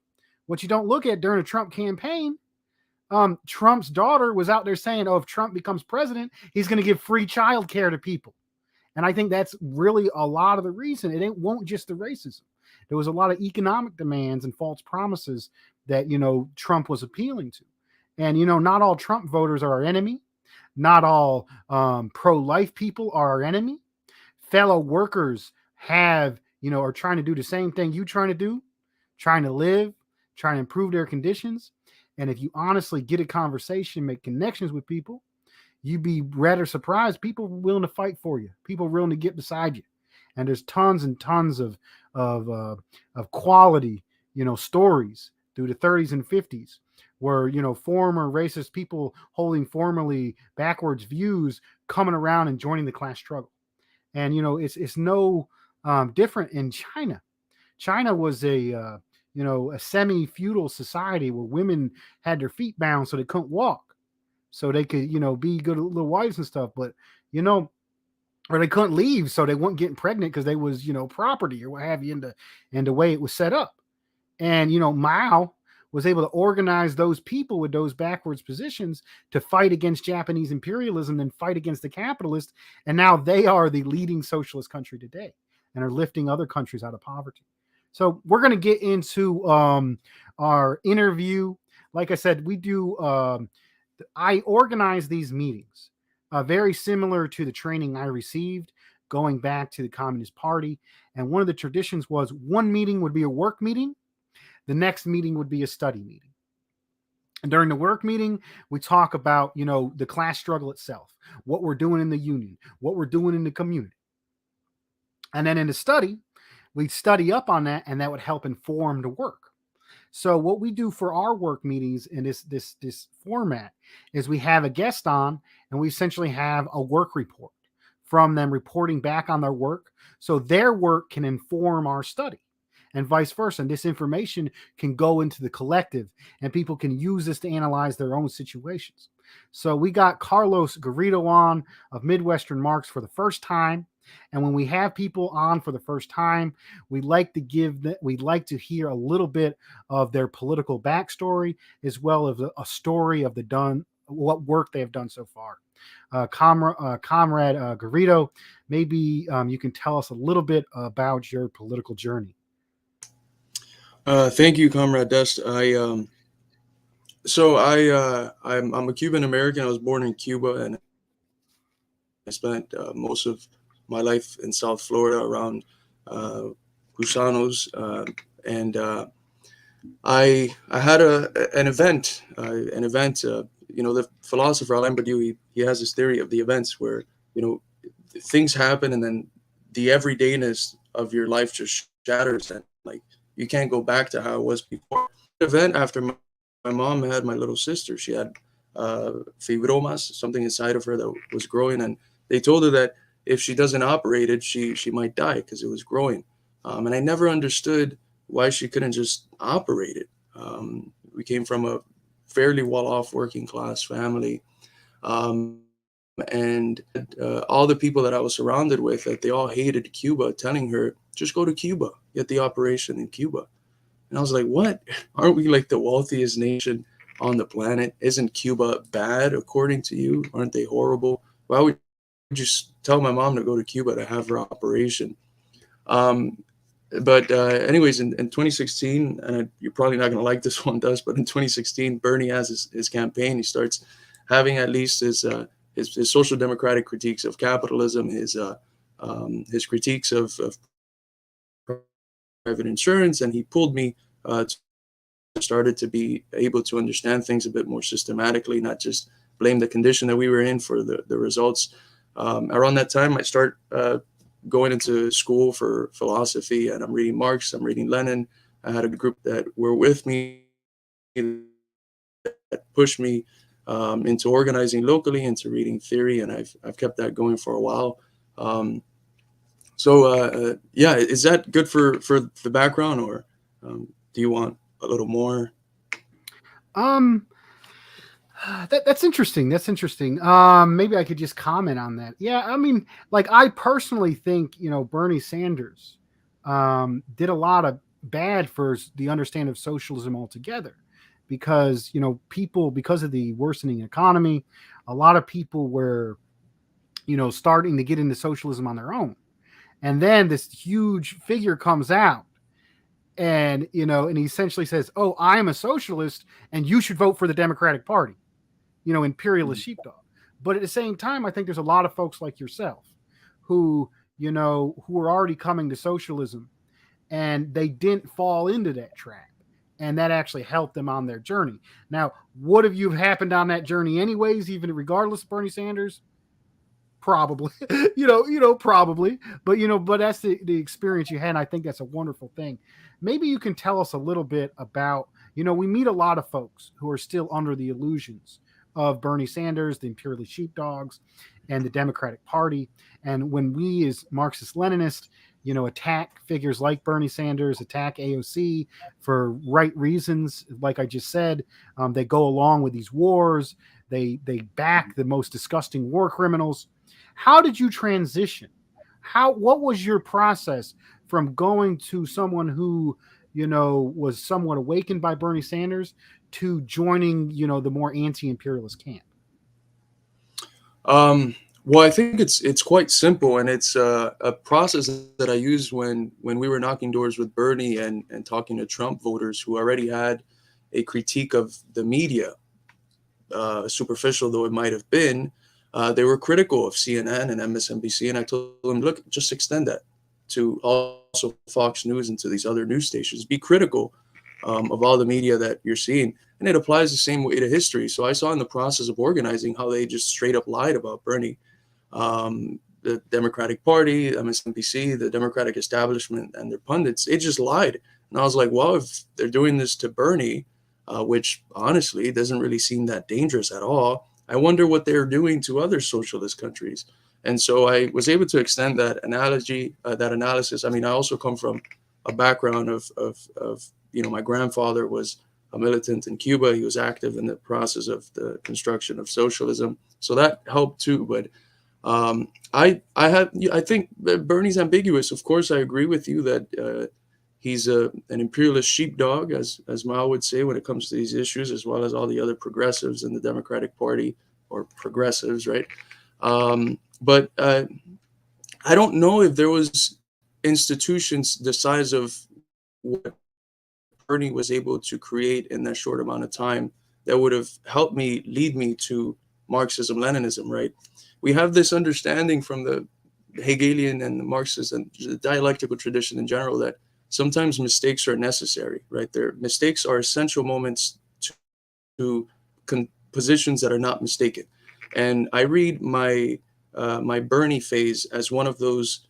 What you don't look at during a Trump campaign, Trump's daughter was out there saying, oh, if Trump becomes president, he's going to give free childcare to people. And I think that's really a lot of the reason. It won't just the racism. There was a lot of economic demands and false promises that, Trump was appealing to. And, not all Trump voters are our enemy. Not all pro-life people are our enemy. Fellow workers are trying to do the same thing you trying to do, trying to live, trying to improve their conditions. And if you honestly get a conversation, make connections with people, you'd be rather surprised. People are willing to fight for you. People are willing to get beside you. And there's tons and tons of quality, stories through the 30s and 50s where, former racist people holding formerly backwards views coming around and joining the class struggle. And, it's no different in China. China was a semi-feudal society where women had their feet bound so they couldn't walk. So they could, be good little wives and stuff. But, or they couldn't leave so they weren't getting pregnant because they was, property or what have you in the way it was set up. And, Mao was able to organize those people with those backwards positions to fight against Japanese imperialism and fight against the capitalists. And now they are the leading socialist country today and are lifting other countries out of poverty. So we're going to get into our interview. Like I said, I organize these meetings very similar to the training I received going back to the Communist Party. And one of the traditions was one meeting would be a work meeting. The next meeting would be a study meeting. And during the work meeting, we talk about, the class struggle itself, what we're doing in the union, what we're doing in the community. And then in the study, we'd study up on that, and that would help inform the work. So what we do for our work meetings in this format is we have a guest on, and we essentially have a work report from them reporting back on their work. So their work can inform our study and vice versa. And this information can go into the collective, and people can use this to analyze their own situations. So we got Carlos Garrido on of Midwestern Marks for the first time. And when we have people on for the first time, we'd like to hear a little bit of their political backstory, as well as a story of what work they have done so far. Comrade Garrido, maybe you can tell us a little bit about your political journey. Thank you, Comrade Dest. I'm a Cuban American. I was born in Cuba, and I spent most of my life in South Florida around Gusanos, and I had an event. The philosopher Alain Badiou, he has this theory of the events where things happen, and then the everydayness of your life just shatters, and you can't go back to how it was before. The event after my mom had my little sister, she had fibromas, something inside of her that was growing, and they told her that if she doesn't operate it, she might die because it was growing. And I never understood why she couldn't just operate it. We came from a fairly well-off working class family. And all the people that I was surrounded with, they all hated Cuba, telling her, just go to Cuba, get the operation in Cuba. And I was like, what? Aren't we like the wealthiest nation on the planet? Isn't Cuba bad according to you? Aren't they horrible? Why would you just tell my mom to go to Cuba to have her operation? But anyways, in 2016, and you're probably not going to like this one, Does, but in 2016, Bernie has his campaign. He starts having at least his social democratic critiques of capitalism, his critiques of private insurance, and he pulled me started to be able to understand things a bit more systematically, not just blame the condition that we were in for the results. Around that time, I start going into school for philosophy, and I'm reading Marx, I'm reading Lenin. I had a group that were with me that pushed me into organizing locally, into reading theory, and I've kept that going for a while. Yeah, is that good for the background, or do you want a little more? Um, that's interesting. That's interesting. Maybe I could just comment on that. Yeah, I mean, like I personally think Bernie Sanders did a lot of bad for the understanding of socialism altogether, because people, because of the worsening economy, a lot of people were starting to get into socialism on their own, and then this huge figure comes out, and he essentially says, "Oh, I am a socialist, and you should vote for the Democratic Party." Imperialist sheepdog. But at the same time, I think there's a lot of folks like yourself who, who are already coming to socialism, and they didn't fall into that trap. And that actually helped them on their journey. Now, would have you happened on that journey anyways, even regardless of Bernie Sanders? Probably, probably. But that's the experience you had. And I think that's a wonderful thing. Maybe you can tell us a little bit about, we meet a lot of folks who are still under the illusions of Bernie Sanders, the imperialist sheepdogs, and the Democratic Party. And when we, as Marxist Leninists, attack figures like Bernie Sanders, attack AOC for right reasons, like I just said, they go along with these wars. They back the most disgusting war criminals. How did you transition? What was your process from going to someone who was somewhat awakened by Bernie Sanders to joining, the more anti-imperialist camp? Well, I think it's quite simple, and it's a process that I used when we were knocking doors with Bernie and talking to Trump voters who already had a critique of the media, superficial though it might have been. They were critical of CNN and MSNBC, and I told them, look, just extend that to also Fox News and to these other news stations. Be critical of all the media that you're seeing. And it applies the same way to history. So I saw in the process of organizing how they just straight up lied about Bernie. The Democratic Party, MSNBC, the Democratic establishment, and their pundits, they just lied. And I was like, well, if they're doing this to Bernie, which honestly doesn't really seem that dangerous at all, I wonder what they're doing to other socialist countries. And so I was able to extend that analogy, that analysis. I mean, I also come from a background of my grandfather was a militant in Cuba. He was active in the process of the construction of socialism. So that helped too. But I think that Bernie's ambiguous. Of course, I agree with you that he's an imperialist sheepdog, as Mao would say, when it comes to these issues, as well as all the other progressives in the Democratic Party, or progressives, right? But I don't know if there was institutions the size of what Bernie was able to create in that short amount of time that would have helped me lead me to Marxism, Leninism, right? We have this understanding from the Hegelian and the Marxist and the dialectical tradition in general that sometimes mistakes are necessary, right? Mistakes are essential moments to positions that are not mistaken. And I read my Bernie phase as one of those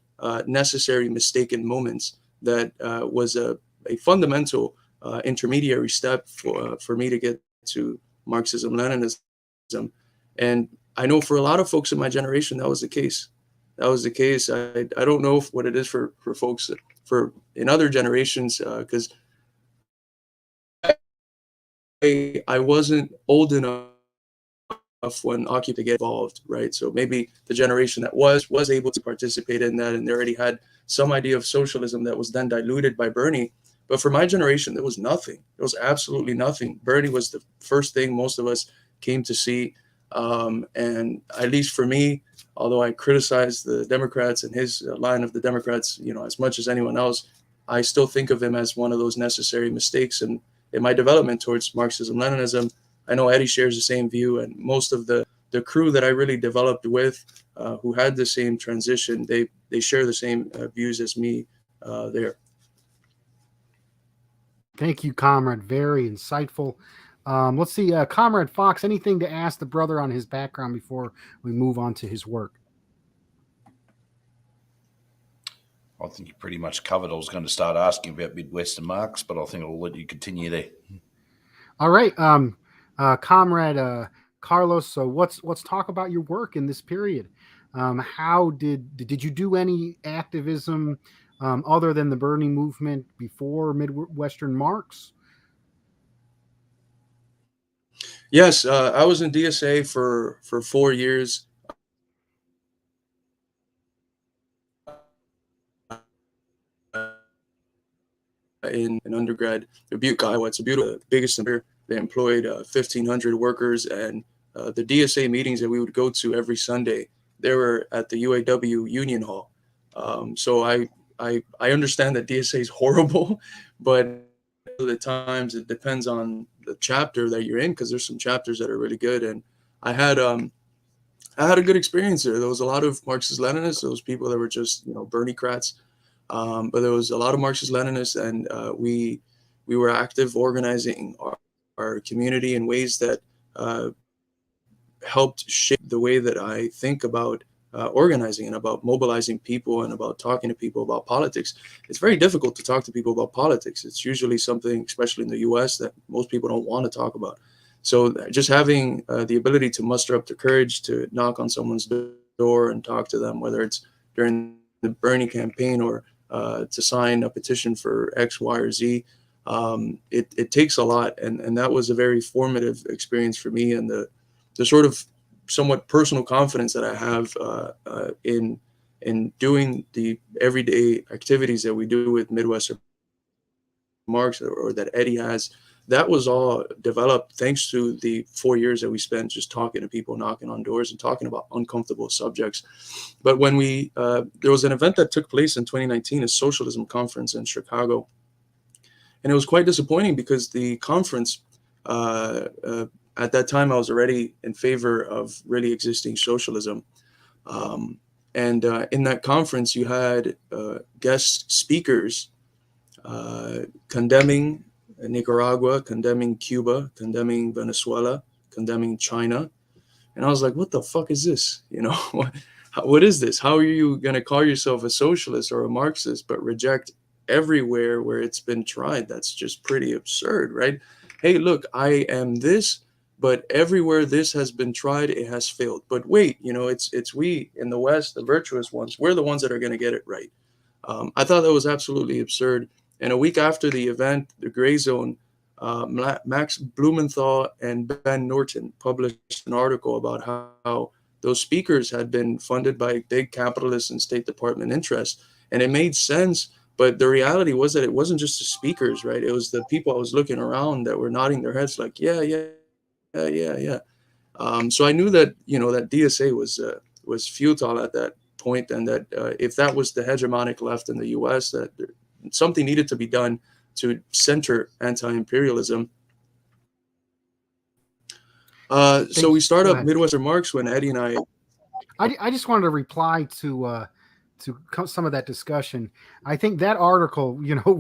necessary mistaken moments that was a fundamental intermediary step for me to get to Marxism, Leninism. And I know for a lot of folks in my generation, that was the case. That was the case. I don't know what it is for folks in other generations, because I wasn't old enough when Occupy get involved, right? So maybe the generation that was able to participate in that, and they already had some idea of socialism that was then diluted by Bernie. But for my generation, there was nothing. There was absolutely nothing. Bernie was the first thing most of us came to see. And at least for me, although I criticized the Democrats and his line of the Democrats, as much as anyone else, I still think of him as one of those necessary mistakes in my development towards Marxism-Leninism. I know Eddie shares the same view, and most of the crew that I really developed with, who had the same transition, they share the same views as me there. Thank you, Comrade. Very insightful. Let's see, Comrade Fox, anything to ask the brother on his background before we move on to his work? I think you pretty much covered. I was going to start asking about Midwestern Marx, but I think I'll let you continue there. All right, Comrade Carlos. So let's talk about your work in this period. How did you do any activism other than the Bernie movement before Midwestern Marx? Yes, I was in DSA for 4 years. In undergrad, Dubuque, Iowa. It's a beautiful, biggest employer. They employed 1,500 workers, and the DSA meetings that we would go to every Sunday, they were at the UAW Union Hall. So I understand that DSA is horrible, but the times it depends on the chapter that you're in, because there's some chapters that are really good. And I had a good experience there. There was a lot of Marxist-Leninists, those people that were just Bernie-crats. But there was a lot of Marxist-Leninists, and we were active organizing our community in ways that helped shape the way that I think about organizing and about mobilizing people and about talking to people about politics. It's very difficult to talk to people about politics. It's usually something, especially in the US, that most people don't want to talk about. So just having the ability to muster up the courage to knock on someone's door and talk to them, whether it's during the Bernie campaign or to sign a petition for X, Y, or Z, it takes a lot, and that was a very formative experience for me, and the sort of somewhat personal confidence that I have in doing the everyday activities that we do with Midwestern Marx, or that Eddie has. That was all developed thanks to the 4 years that we spent just talking to people, knocking on doors, and talking about uncomfortable subjects. But when there was an event that took place in 2019, a Socialism conference in Chicago, and it was quite disappointing because the conference, at that time, I was already in favor of really existing socialism. And in that conference, you had guest speakers condemning Nicaragua, condemning Cuba, condemning Venezuela, condemning China. And I was like, what the fuck is this? What is this? How are you going to call yourself a socialist or a Marxist, but reject everywhere where it's been tried? That's just pretty absurd, right? Hey, look, I am this, but everywhere this has been tried, it has failed. But wait, it's we in the West, the virtuous ones, we're the ones that are going to get it right. I thought that was absolutely absurd. And a week after the event, the Gray Zone, Max Blumenthal and Ben Norton published an article about how those speakers had been funded by big capitalist and State Department interests. And it made sense, but the reality was that it wasn't just the speakers, right? It was the people I was looking around that were nodding their heads like, yeah. So I knew that, that DSA was futile at that point, and that if that was the hegemonic left in the US, that something needed to be done to center anti-imperialism. So we start up Midwestern Marx when Eddie and I just wanted to reply to some of that discussion. I think that article,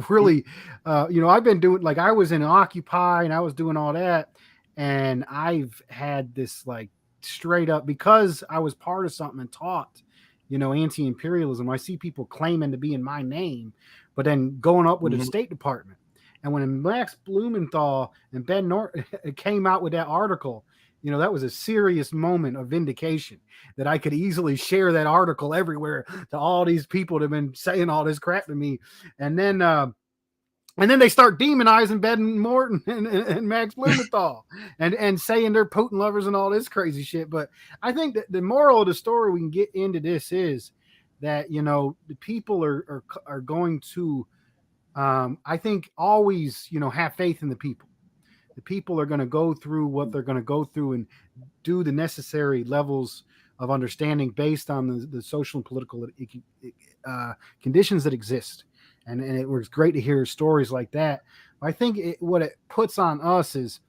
really, I've been doing, like, I was in Occupy and I was doing all that, and I've had this, like, straight up, because I was part of something and taught, anti-imperialism. I see people claiming to be in my name, but then going up with the State Department. And when Max Blumenthal and Ben Norton came out with that article, that was a serious moment of vindication, that I could easily share that article everywhere to all these people that have been saying all this crap to me. And then they start demonizing Ben Norton and Max Blumenthal and saying they're Putin lovers and all this crazy shit. But I think that the moral of the story we can get into this is that, the people are going to, I think, always, have faith in the people. The people are going to go through what they're going to go through and do the necessary levels of understanding based on the social and political conditions that exist. and it was great to hear stories like that. I think what it puts on us is,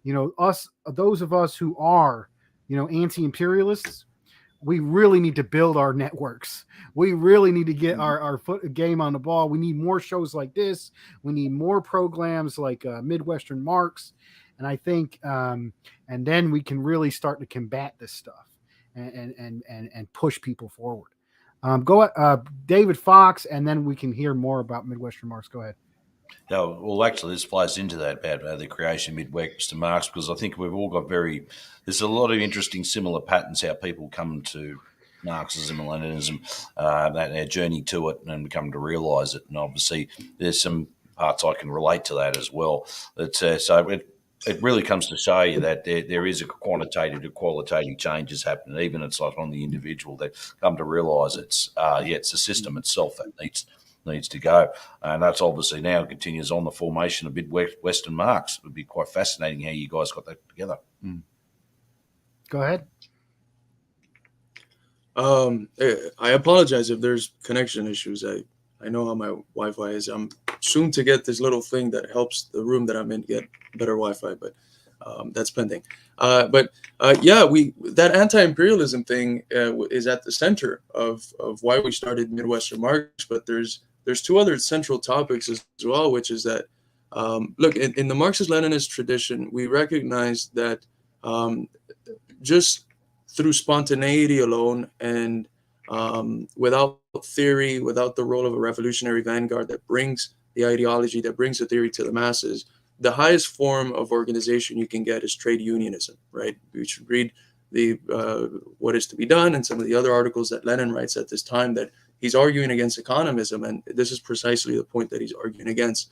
those of us who are, anti-imperialists, we really need to build our networks. We really need to get our foot game on the ball. We need more shows like this. We need more programs like Midwestern Marks. And I think, and then we can really start to combat this stuff and push people forward. David Fox, and then we can hear more about Midwestern Marks. Go ahead. Yeah, well, actually, this plays into that about the creation of Midwestern Marks, because I think we've all got there's a lot of interesting similar patterns how people come to Marxism and Leninism, their journey to it, and come to realise it. And obviously, there's some parts I can relate to that as well. It really comes to show you that there is a quantitative to qualitative changes happening. Even it's like on the individual that come to realise it's the system itself that needs to go, and that's obviously now continues on the formation of Midwestern Marks. It would be quite fascinating how you guys got that together. Go ahead. I apologize if there's connection issues. I know how my Wi-Fi is. I'm soon to get this little thing that helps the room that I'm in get better Wi-Fi, but that's pending. That anti-imperialism thing is at the center of why we started Midwestern Marks. But there's two other central topics as well, which is that look, in the Marxist-Leninist tradition, we recognize that just through spontaneity alone and without theory, without the role of a revolutionary vanguard that brings the ideology, that brings the theory to the masses, the highest form of organization you can get is trade unionism, right? We should read the What Is to Be Done and some of the other articles that Lenin writes at this time, that he's arguing against economism, and this is precisely the point that he's arguing against.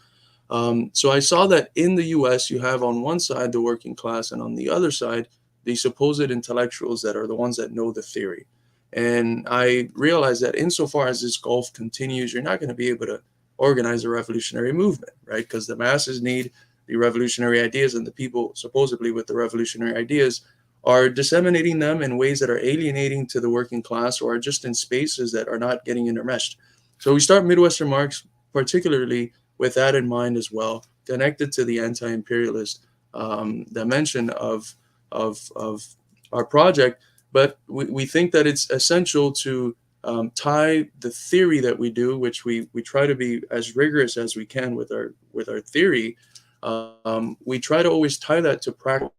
So I saw that in the US, you have on one side the working class, and on the other side, the supposed intellectuals that are the ones that know the theory. And I realized that insofar as this gulf continues, you're not going to be able to organize a revolutionary movement, right? Because the masses need the revolutionary ideas, and the people supposedly with the revolutionary ideas are disseminating them in ways that are alienating to the working class, or are just in spaces that are not getting intermeshed. So we start Midwestern Marks particularly with that in mind as well, connected to the anti-imperialist dimension of our project. But we think that it's essential to tie the theory that we do, which we try to be as rigorous as we can with our theory. We try to always tie that to practical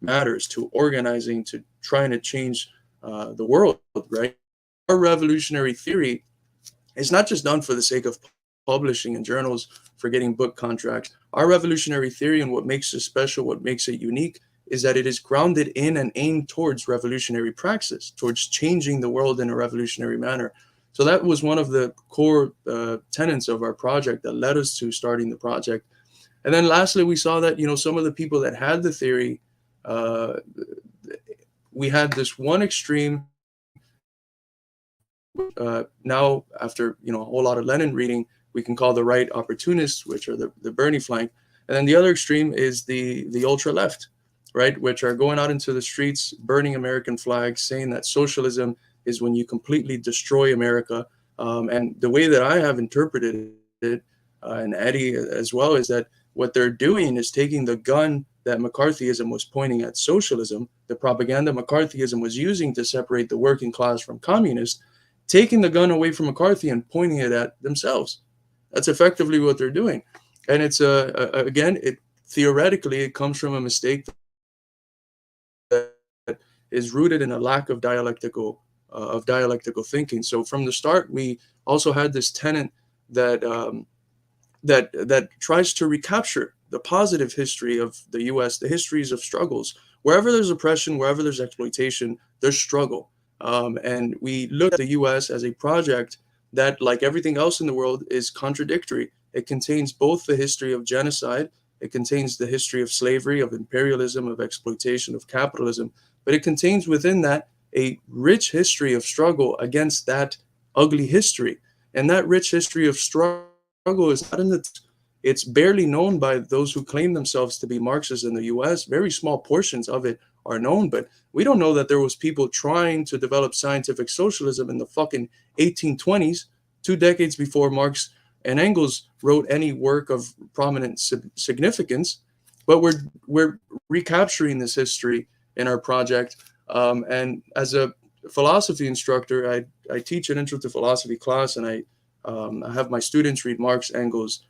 matters, to organizing, to trying to change the world, right? Our revolutionary theory is not just done for the sake of publishing in journals, for getting book contracts. Our revolutionary theory, and what makes it special, what makes it unique, is that it is grounded in and aimed towards revolutionary praxis, towards changing the world in a revolutionary manner. So that was one of the core tenets of our project that led us to starting the project. And then lastly, we saw that, some of the people that had the theory, we had this one extreme. Now, after a whole lot of Lenin reading, we can call the right opportunists, which are the Bernie flank. And then the other extreme is the ultra left, right, which are going out into the streets, burning American flags, saying that socialism is when you completely destroy America. And the way that I have interpreted it, and Eddie as well, is that what they're doing is taking the gun that McCarthyism was pointing at socialism, the propaganda McCarthyism was using to separate the working class from communists, taking the gun away from McCarthy and pointing it at themselves. That's effectively what they're doing. And it's, again, theoretically, it comes from a mistake that is rooted in a lack of dialectical thinking. So from the start, we also had this tenet that that tries to recapture the positive history of the U.S., the histories of struggles. Wherever there's oppression, wherever there's exploitation, there's struggle. And we look at the U.S. as a project that, like everything else in the world, is contradictory. It contains both the history of genocide, it contains the history of slavery, of imperialism, of exploitation, of capitalism, but it contains within that a rich history of struggle against that ugly history. And that rich history of struggle is not in the, it's barely known by those who claim themselves to be Marxists in the US. Very small portions of it are known, but we don't know that there was people trying to develop scientific socialism in the fucking 1820s, 2 decades before Marx and Engels wrote any work of prominent significance, but we're recapturing this history in our project. And as a philosophy instructor, I teach an intro to philosophy class, and I have my students read Marx, Engels,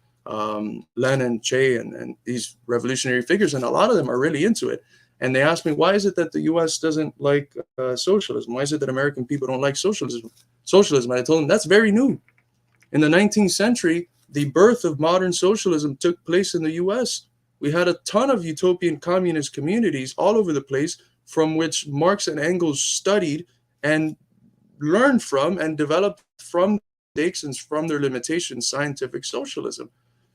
Lenin, Che, and these revolutionary figures, and a lot of them are really into it. And they ask me, why is it that the U.S. doesn't like socialism? Why is it that American people don't like socialism? And I told them that's very new. In the 19th century, the birth of modern socialism took place in the U.S. We had a ton of utopian communist communities all over the place from which Marx and Engels studied and learned from and developed from mistakes and from their limitations scientific socialism.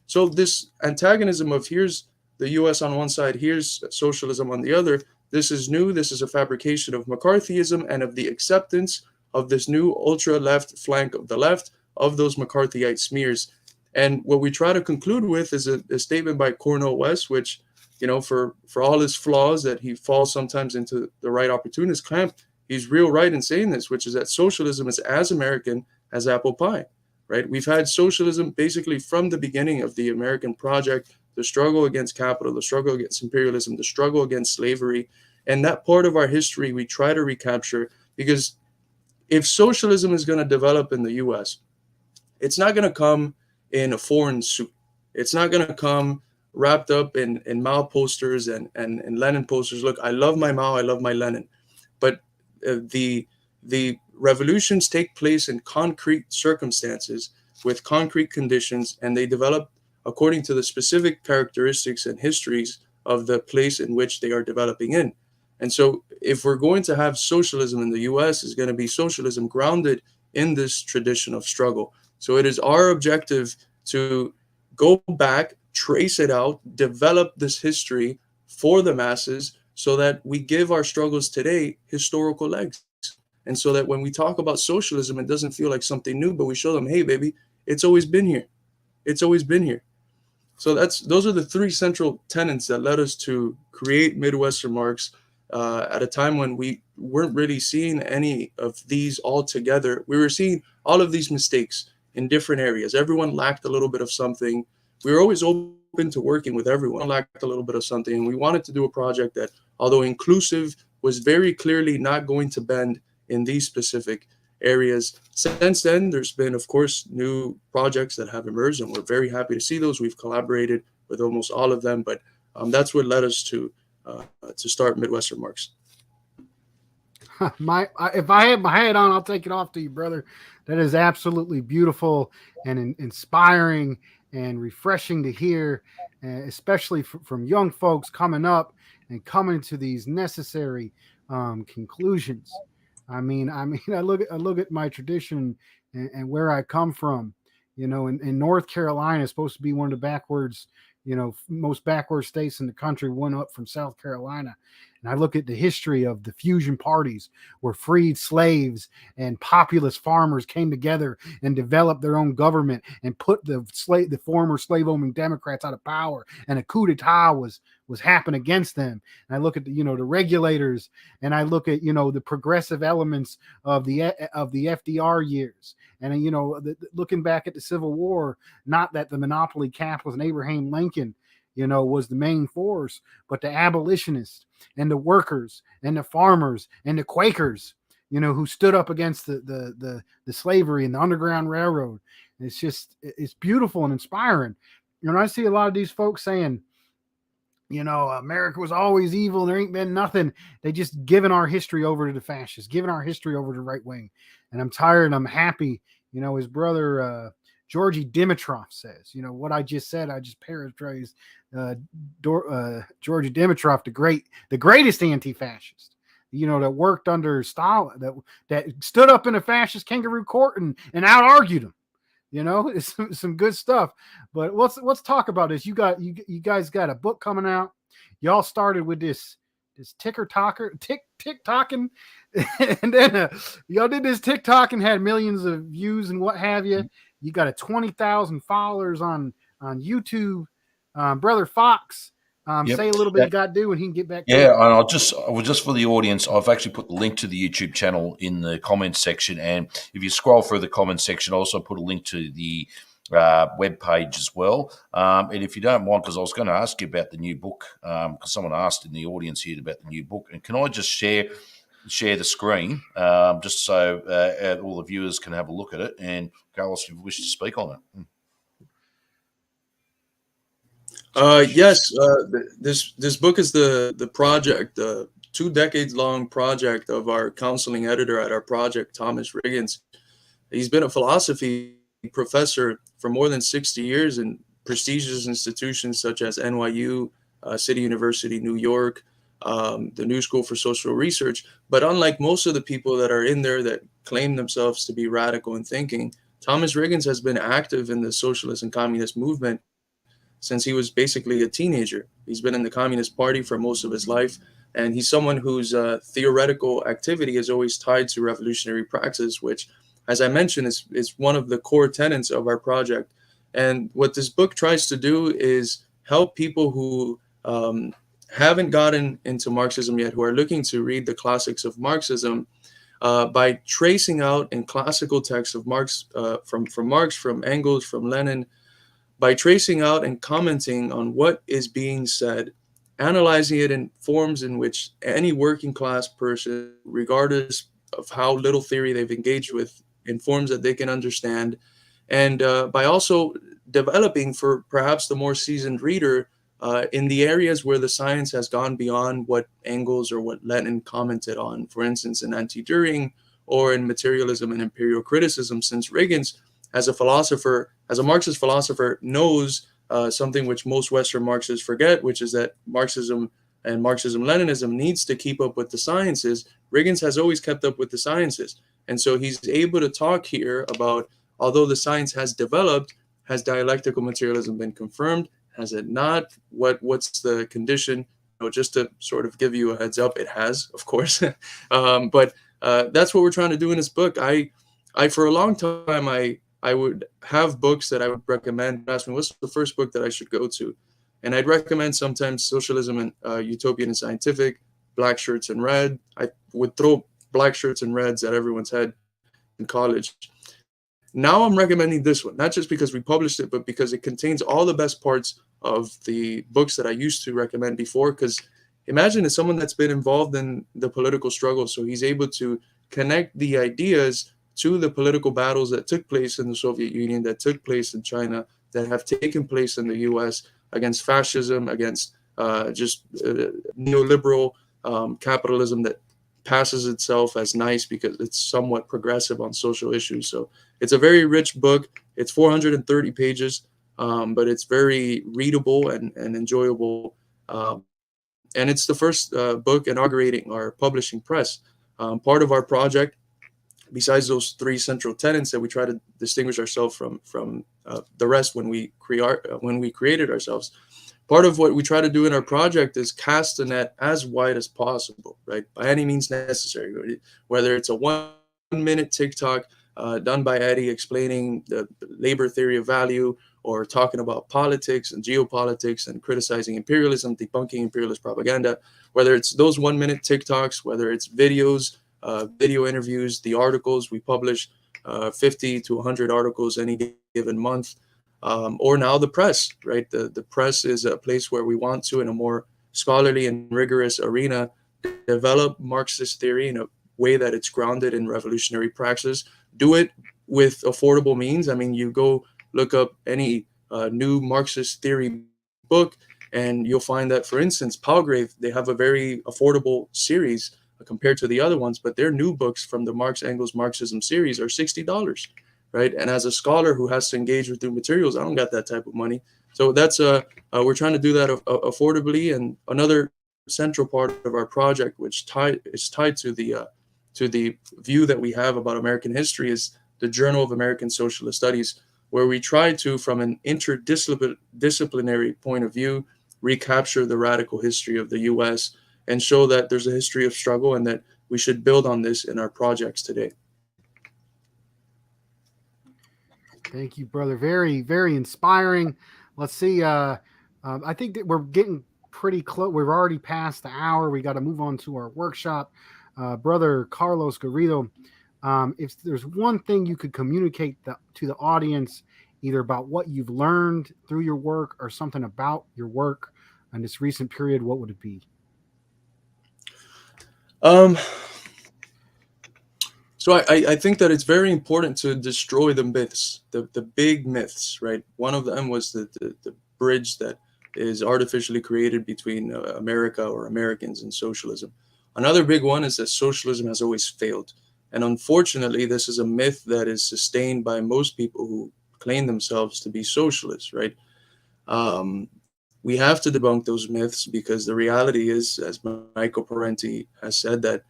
So this antagonism of here's the US on one side, here's socialism on the other, this is new. This is a fabrication of McCarthyism and of the acceptance of this new ultra-left flank of the left of those McCarthyite smears. And what we try to conclude with is a statement by Cornel West, which, for all his flaws, that he falls sometimes into the right opportunist camp, he's real right in saying this, which is that socialism is as American as apple pie, right? We've had socialism basically from the beginning of the American project, the struggle against capital, the struggle against imperialism, the struggle against slavery. And that part of our history we try to recapture, because if socialism is going to develop in the US, it's not going to come in a foreign suit. It's not going to come wrapped up in Mao posters and Lenin posters. Look, I love my Mao, I love my Lenin. But the revolutions take place in concrete circumstances with concrete conditions, and they develop according to the specific characteristics and histories of the place in which they are developing in. And so if we're going to have socialism in the US, it's going to be socialism grounded in this tradition of struggle. So it is our objective to go back, trace it out, develop this history for the masses so that we give our struggles today historical legs. And so that when we talk about socialism, it doesn't feel like something new, but we show them, hey, baby, it's always been here. It's always been here. So those are the three central tenets that led us to create Midwestern Marx at a time when we weren't really seeing any of these all together. We were seeing all of these mistakes in different areas. Everyone lacked a little bit of something. We were always open to working with everyone. Lacked a little bit of something. And we wanted to do a project that, although inclusive, was very clearly not going to bend in these specific areas. Since then, there's been, of course, new projects that have emerged, and we're very happy to see those. We've collaborated with almost all of them, but that's what led us to start Midwestern Marx. If I had my hat on, I'll take it off to you, brother. That is absolutely beautiful and inspiring and refreshing to hear, especially from young folks coming up and coming to these necessary conclusions. I mean, I look at my tradition and where I come from. In North Carolina, it's supposed to be one of the backwards, most backward states in the country, one up from South Carolina. And I look at the history of the fusion parties where freed slaves and populist farmers came together and developed their own government and put the former slave-owning Democrats out of power, and a coup d'etat was happening against them. And I look at the regulators, and I look at the progressive elements of the FDR years, and looking back at the Civil War, not that the monopoly capitalist and Abraham Lincoln was the main force, but the abolitionists and the workers and the farmers and the Quakers, who stood up against the slavery and the Underground Railroad. And it's beautiful and inspiring. I see a lot of these folks saying, America was always evil. There ain't been nothing. They just giving our history over to the fascists, giving our history over to the right wing. And I'm tired and I'm happy. His brother, Georgy Dimitrov says, what I just said, I just paraphrased Georgy Dimitrov, the greatest anti-fascist, that worked under Stalin, that stood up in a fascist kangaroo court and out-argued him. It's some good stuff. But let's talk about this. You guys got a book coming out. Y'all started with this tick-tocking, and then y'all did this TikTok and had millions of views and what have you. You got 20,000 followers on YouTube. Brother Fox, say a little bit you got to do, and he can get back to it. Yeah, and I was just for the audience, I've actually put the link to the YouTube channel in the comments section, and if you scroll through the comments section, I also put a link to the webpage as well. And if you don't mind, because I was going to ask you about the new book, because someone asked in the audience here about the new book, and can I just share the screen just so all the viewers can have a look at it? And Carlos, if you wish to speak on it. Yes, this book is the project, the 2 decades long project of our counseling editor at our project, Thomas Riggins. He's been a philosophy professor for more than 60 years in prestigious institutions such as NYU, City University, New York, the New School for Social Research. But unlike most of the people that are in there that claim themselves to be radical in thinking, Thomas Riggins has been active in the socialist and communist movement since he was basically a teenager. He's been in the Communist Party for most of his life, and he's someone whose theoretical activity is always tied to revolutionary praxis, which, as I mentioned, is one of the core tenets of our project. And what this book tries to do is help people who haven't gotten into Marxism yet, who are looking to read the classics of Marxism, by tracing out in classical texts of Marx, from Marx, from Engels, from Lenin, by tracing out and commenting on what is being said, analyzing it in forms in which any working class person, regardless of how little theory they've engaged with, in forms that they can understand, and by also developing for perhaps the more seasoned reader in the areas where the science has gone beyond what Engels or what Lenin commented on, for instance, in Anti-Düring or in Materialism and Imperial Criticism, since Riggins, as a Marxist philosopher, knows something which most Western Marxists forget, which is that Marxism and Marxism-Leninism needs to keep up with the sciences. Riggins has always kept up with the sciences. And so he's able to talk here about, although the science has developed, has dialectical materialism been confirmed? Has it not? What's the condition? Just to sort of give you a heads up, it has, of course. But that's what we're trying to do in this book. I for a long time, I would have books that I would recommend. Ask me, what's the first book that I should go to? And I'd recommend sometimes Socialism and Utopian and Scientific, Black Shirts and Red. I would throw Black Shirts and Reds at everyone's head in college. Now I'm recommending this one, not just because we published it, but because it contains all the best parts of the books that I used to recommend before. Because imagine it's someone that's been involved in the political struggle, so he's able to connect the ideas to the political battles that took place in the Soviet Union, that took place in China, that have taken place in the US against fascism, against neoliberal capitalism that passes itself as nice because it's somewhat progressive on social issues. So it's a very rich book. It's 430 pages, but it's very readable and enjoyable. And it's the first book inaugurating our publishing press. Part of our project, besides those 3 central tenets that we try to distinguish ourselves from the rest when we created ourselves, part of what we try to do in our project is cast the net as wide as possible, right? By any means necessary, whether it's a 1-minute TikTok done by Eddie explaining the labor theory of value, or talking about politics and geopolitics and criticizing imperialism, debunking imperialist propaganda, whether it's those 1-minute TikToks, whether it's videos, video interviews, the articles we publish, 50 to 100 articles any given month, or now the press, right? The press is a place where we want to, in a more scholarly and rigorous arena, develop Marxist theory in a way that it's grounded in revolutionary praxis. Do it with affordable means. I mean, you go look up any new Marxist theory book, and you'll find that, for instance, Palgrave, they have a very affordable series compared to the other ones, but their new books from the Marx Engels Marxism series are $60, right? And as a scholar who has to engage with new materials, I don't got that type of money. So that's we're trying to do that affordably. And another central part of our project, which is tied to the view that we have about American history, is the Journal of American Socialist Studies, where we try to, from an interdisciplinary point of view, recapture the radical history of the U.S. and show that there's a history of struggle and that we should build on this in our projects today. Thank you, brother. Very, very inspiring. Let's see. I think that we're getting pretty close. We're already past the hour. We got to move on to our workshop. Brother Carlos Garrido, if there's one thing you could communicate to the audience either about what you've learned through your work or something about your work in this recent period, what would it be? Um, so I think that it's very important to destroy the myths, the big myths, right? One of them was the bridge that is artificially created between America or Americans and socialism. Another big one is that socialism has always failed. And unfortunately, this is a myth that is sustained by most people who claim themselves to be socialists, right? Um, we have to debunk those myths because the reality is, as Michael Parenti has said, that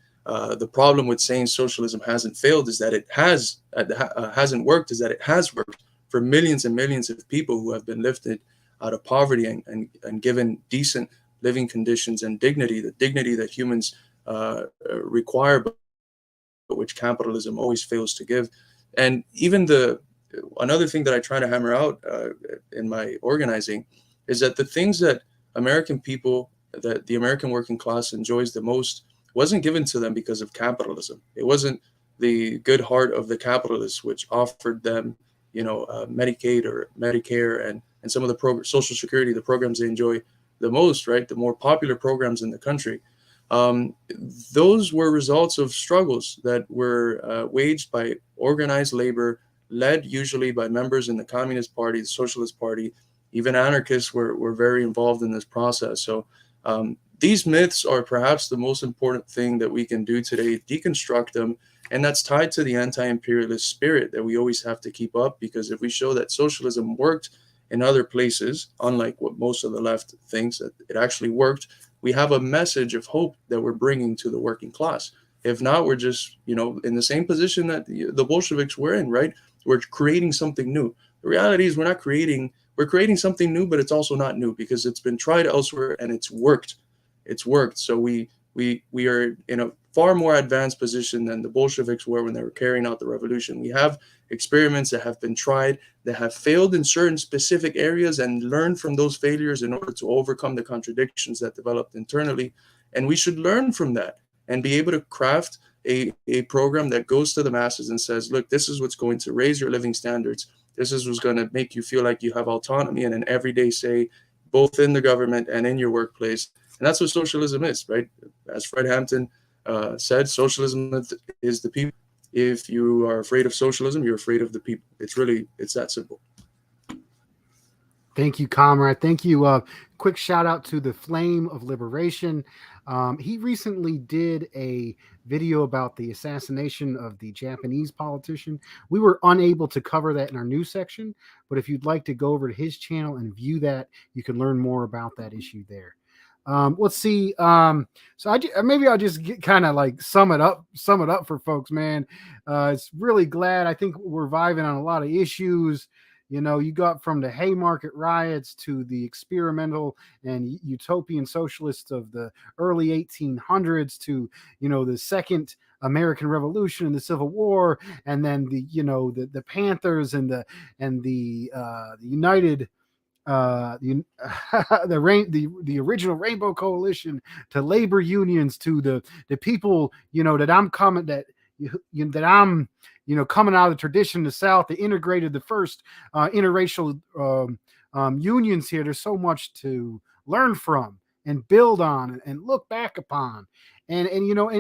the problem with saying socialism hasn't failed is that it hasn't worked, is that it has worked for millions and millions of people who have been lifted out of poverty and given decent living conditions and dignity, the dignity that humans require, but which capitalism always fails to give. And even another thing that I try to hammer out in my organizing is that the things that American people, that the American working class enjoys the most, wasn't given to them because of capitalism. It wasn't the good heart of the capitalists which offered them, Medicaid or Medicare and some of the Social Security, the programs they enjoy the most, right? The more popular programs in the country. Those were results of struggles that were waged by organized labor, led usually by members in the Communist Party, the Socialist Party. Even anarchists were very involved in this process. So these myths are perhaps the most important thing that we can do today, deconstruct them. And that's tied to the anti-imperialist spirit that we always have to keep up, because if we show that socialism worked in other places, unlike what most of the left thinks, that it actually worked, we have a message of hope that we're bringing to the working class. If not, we're just, in the same position that the Bolsheviks were in, right? We're creating something new. The reality is we're creating something new, but it's also not new because it's been tried elsewhere and it's worked. It's worked. So we are in a far more advanced position than the Bolsheviks were when they were carrying out the revolution. We have experiments that have been tried, that have failed in certain specific areas, and learned from those failures in order to overcome the contradictions that developed internally. And we should learn from that and be able to craft a program that goes to the masses and says, look, this is what's going to raise your living standards. This is what's going to make you feel like you have autonomy and an everyday say, both in the government and in your workplace. And that's what socialism is, right? As Fred Hampton said, socialism is the people. If you are afraid of socialism, you're afraid of the people. It's that simple. Thank you, comrade. Thank you. Quick shout out to the Flame of Liberation. He recently did a video about the assassination of the Japanese politician. We were unable to cover that in our news section, but if you'd like to go over to his channel and view that, you can learn more about that issue there. Let's see. So maybe I'll just kind of like sum it up for folks, man. It's really glad. I think we're vibing on a lot of issues. You got from the Haymarket riots to the experimental and utopian socialists of the early 1800s to, the Second American Revolution and the Civil War, and then the Panthers and the United the original Rainbow Coalition, to labor unions, to the people that I'm coming coming out of the tradition of the South, that integrated the first interracial unions here. There's so much to learn from and build on and look back upon, and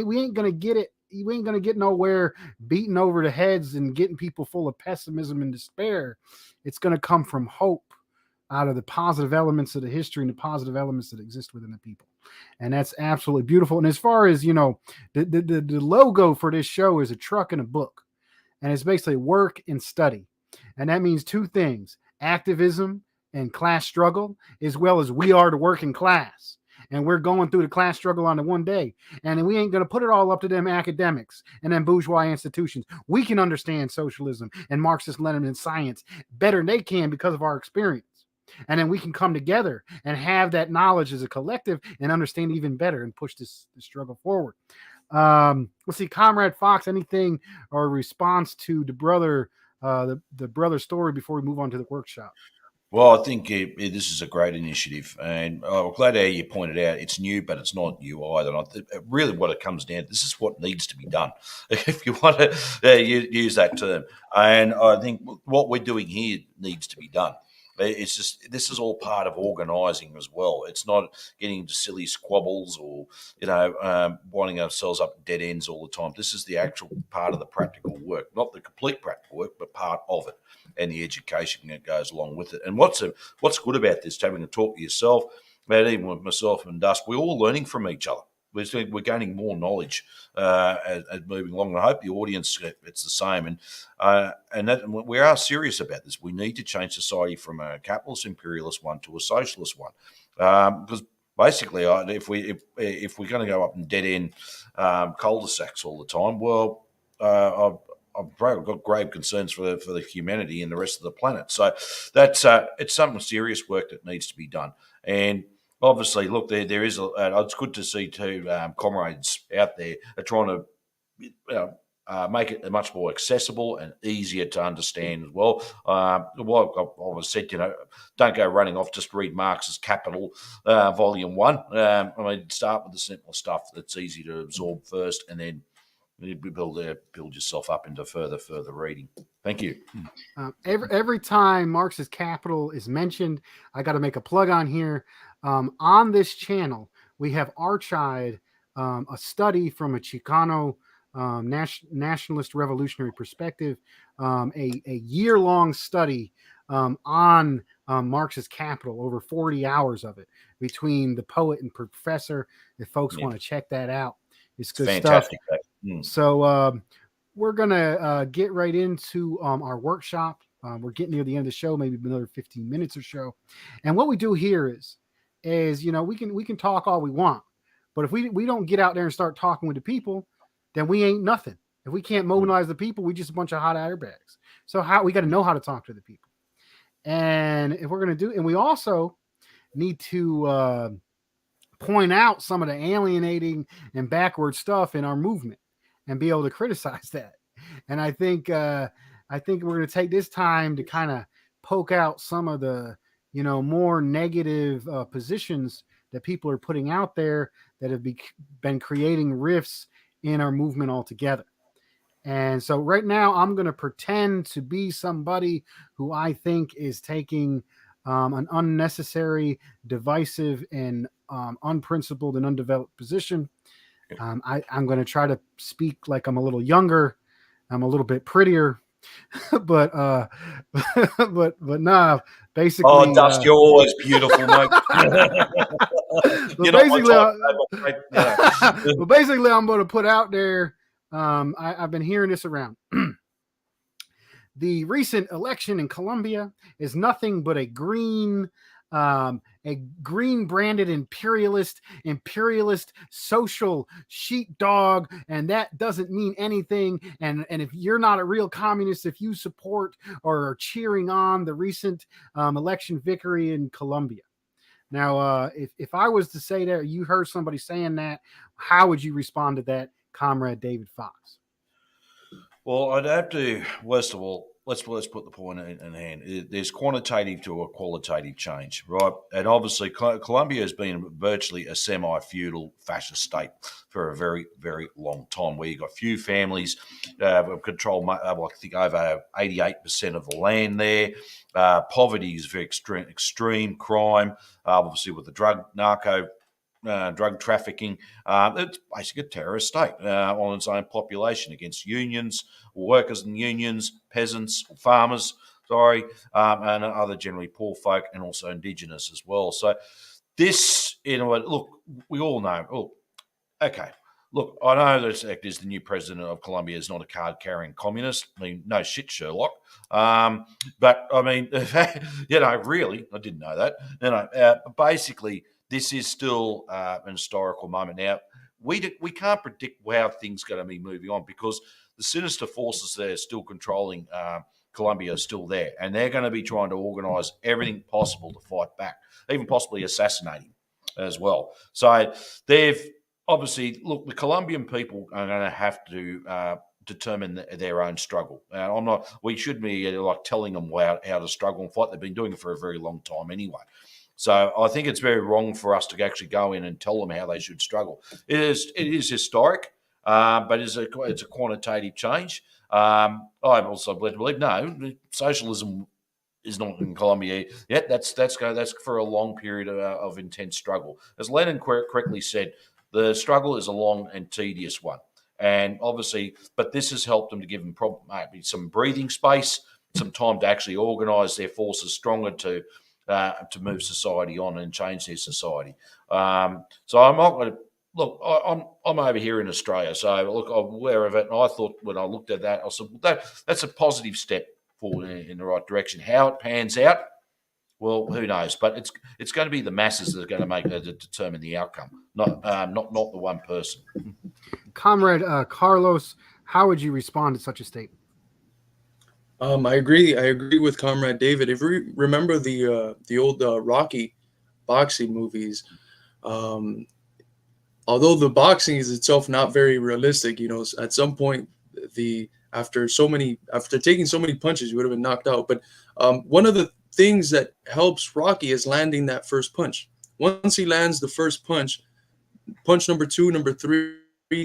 we ain't gonna get it. We ain't gonna get nowhere beating over the heads and getting people full of pessimism and despair. It's gonna come from hope, out of the positive elements of the history and the positive elements that exist within the people. And that's absolutely beautiful. And as far as, the logo for this show is a truck and a book. And it's basically work and study. And that means two things: activism and class struggle, as well as we are the working class. And we're going through the class struggle on the one day. And we ain't going to put it all up to them academics and them bourgeois institutions. We can understand socialism and Marxist-Leninist science better than they can because of our experience. And then we can come together and have that knowledge as a collective and understand even better and push this struggle forward. Let's see, Comrade Fox, anything or response to the brother story before we move on to the workshop? Well, I think this is a great initiative, and I'm glad how you pointed out it's new, but it's not new either. And really, what it comes down to, this is what needs to be done, if you want to use that term. And I think what we're doing here needs to be done. It's just this is all part of organising as well. It's not getting into silly squabbles or winding ourselves up dead ends all the time. This is the actual part of the practical work, not the complete practical work, but part of it, and the education that goes along with it. And what's good about this, having a talk to yourself, about even with myself and Dust, we're all learning from each other. We're gaining more knowledge as moving along. And I hope the audience, it's the same. And that we are serious about this. We need to change society from a capitalist imperialist one to a socialist one, because basically, if we're going to go up in dead end cul-de-sacs all the time, well, I've got grave concerns for the humanity and the rest of the planet. So that's it's some serious work that needs to be done. And obviously, look, there is. It's good to see two comrades out there are trying to make it much more accessible and easier to understand as well. Well, I've always said, don't go running off. Just read Marx's Capital, Volume 1. I mean, start with the simple stuff that's easy to absorb first, and then you build yourself up into further reading. Thank you. Every time Marx's Capital is mentioned, I got to make a plug on here. On this channel, we have archived a study from a Chicano nationalist revolutionary perspective, a year-long study on Marx's Capital, over 40 hours of it, between the poet and professor. If folks want to check that out, it's good Fantastic stuff. So we're going to get right into our workshop. We're getting near the end of the show, maybe another 15 minutes or so. And what we do here is we can talk all we want, but if we don't get out there and start talking with the people, then we ain't nothing. If we can't mobilize the people, we just a bunch of hot air bags. So we got to know how to talk to the people. And if we're going to do, and we also need to point out some of the alienating and backward stuff in our movement and be able to criticize that. And I think we're going to take this time to kind of poke out some of the more negative positions that people are putting out there that have been creating rifts in our movement altogether. And so right now I'm going to pretend to be somebody who I think is taking an unnecessary, divisive, and unprincipled and undeveloped position. I'm going to try to speak like I'm a little younger. I'm a little bit prettier, but nah, basically. Oh, Dust, you're always beautiful, mate. Basically, I'm going to put out there. I've been hearing this around. The recent election in Colombia is nothing but a green branded imperialist social sheepdog, and that doesn't mean anything. And if you're not a real communist, if you support or are cheering on the recent election victory in Colombia. Now, if I was to say that, you heard somebody saying that, how would you respond to that, Comrade David Fox? Well, I'd have to, first of all, let's put the point in hand. There's quantitative to a qualitative change, right? And obviously, Colombia has been virtually a semi-feudal fascist state for a very, very long time, where you've got few families control, I think, over 88% of the land there. Poverty is very extreme crime, obviously with the drug trafficking. It's basically a terrorist state on its own population, against unions, workers in unions, peasants, farmers, and other generally poor folk, and also indigenous as well. So this, look, we all know. Oh, okay. Look, I know that the new president of Colombia is not a card-carrying communist. I mean, no shit, Sherlock. But I mean, really, I didn't know that. Basically, this is still an historical moment. Now, we can't predict how things are going to be moving on, because the sinister forces that are still controlling Colombia are still there, and they're going to be trying to organise everything possible to fight back, even possibly assassinating as well. So they've obviously, look, the Colombian people are going to have to determine their own struggle. I'm not. We should be like telling them how to struggle and fight. They've been doing it for a very long time anyway. So I think it's very wrong for us to actually go in and tell them how they should struggle. It is historic, but it's a quantitative change. I also believe no, socialism is not in Colombia yet. That's for a long period of intense struggle. As Lenin correctly said, the struggle is a long and tedious one. And obviously, but this has helped them to give them maybe some breathing space, some time to actually organise their forces stronger to move society on and change their society. So I'm not going to look. I'm over here in Australia, so look, I'm aware of it. And I thought when I looked at that, I said that's a positive step forward in the right direction. How it pans out, well, who knows? But it's going to be the masses that are going to determine the outcome, not the one person. Comrade Carlos, how would you respond to such a statement? I agree with Comrade David. If you remember the old Rocky boxing movies, although the boxing is itself not very realistic, at some point after taking so many punches, you would have been knocked out. But one of the things that helps Rocky is landing that first punch. Once he lands the first punch number 2, number 3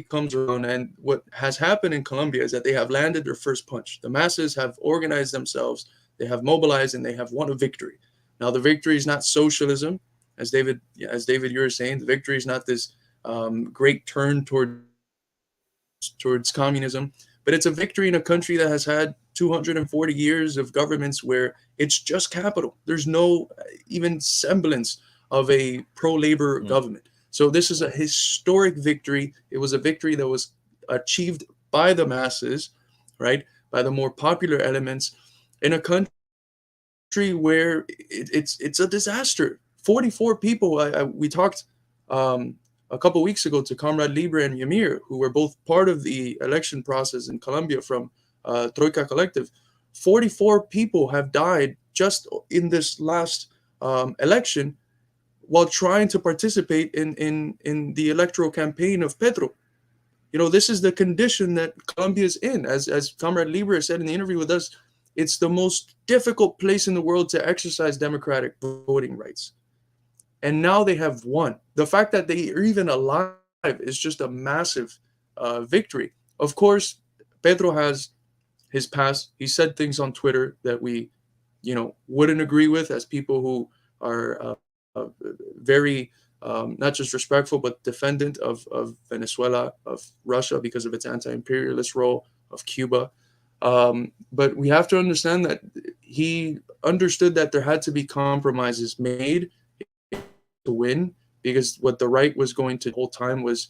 comes around, and what has happened in Colombia is that they have landed their first punch. The masses have organized themselves, they have mobilized, and they have won a victory. Now, the victory is not socialism, as David, you were saying. The victory is not this great turn towards communism, but it's a victory in a country that has had 240 years of governments where it's just capital. There's no even semblance of a pro-labor government. So this is a historic victory. It was a victory that was achieved by the masses, right? By the more popular elements in a country where it's a disaster. 44 people. We talked a couple weeks ago to Comrade Libre and Yamir, who were both part of the election process in Colombia from Troika Collective. 44 people have died just in this last election while trying to participate in the electoral campaign of Petro. This is the condition that Colombia is in. As Comrade Libre said in the interview with us, it's the most difficult place in the world to exercise democratic voting rights. And now they have won. The fact that they are even alive is just a massive victory. Of course, Pedro has his past. He said things on Twitter that we, wouldn't agree with as people who are very not just respectful, but defendant of Venezuela, of Russia because of its anti-imperialist role, of Cuba. But we have to understand that he understood that there had to be compromises made to win, because what the right was going to the whole time was,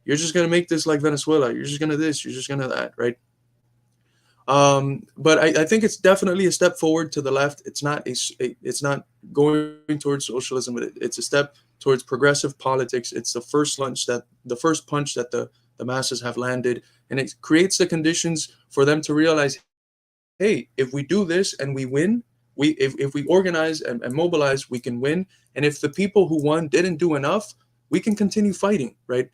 you're just going to make this like Venezuela. You're just going to this. You're just going to that, right? But I think it's definitely a step forward to the left. It's not going towards socialism, but it's a step towards progressive politics. It's the first punch that the masses have landed, and it creates the conditions for them to realize, hey, if we do this and we win, if we organize and mobilize, we can win. And if the people who won didn't do enough, we can continue fighting, right?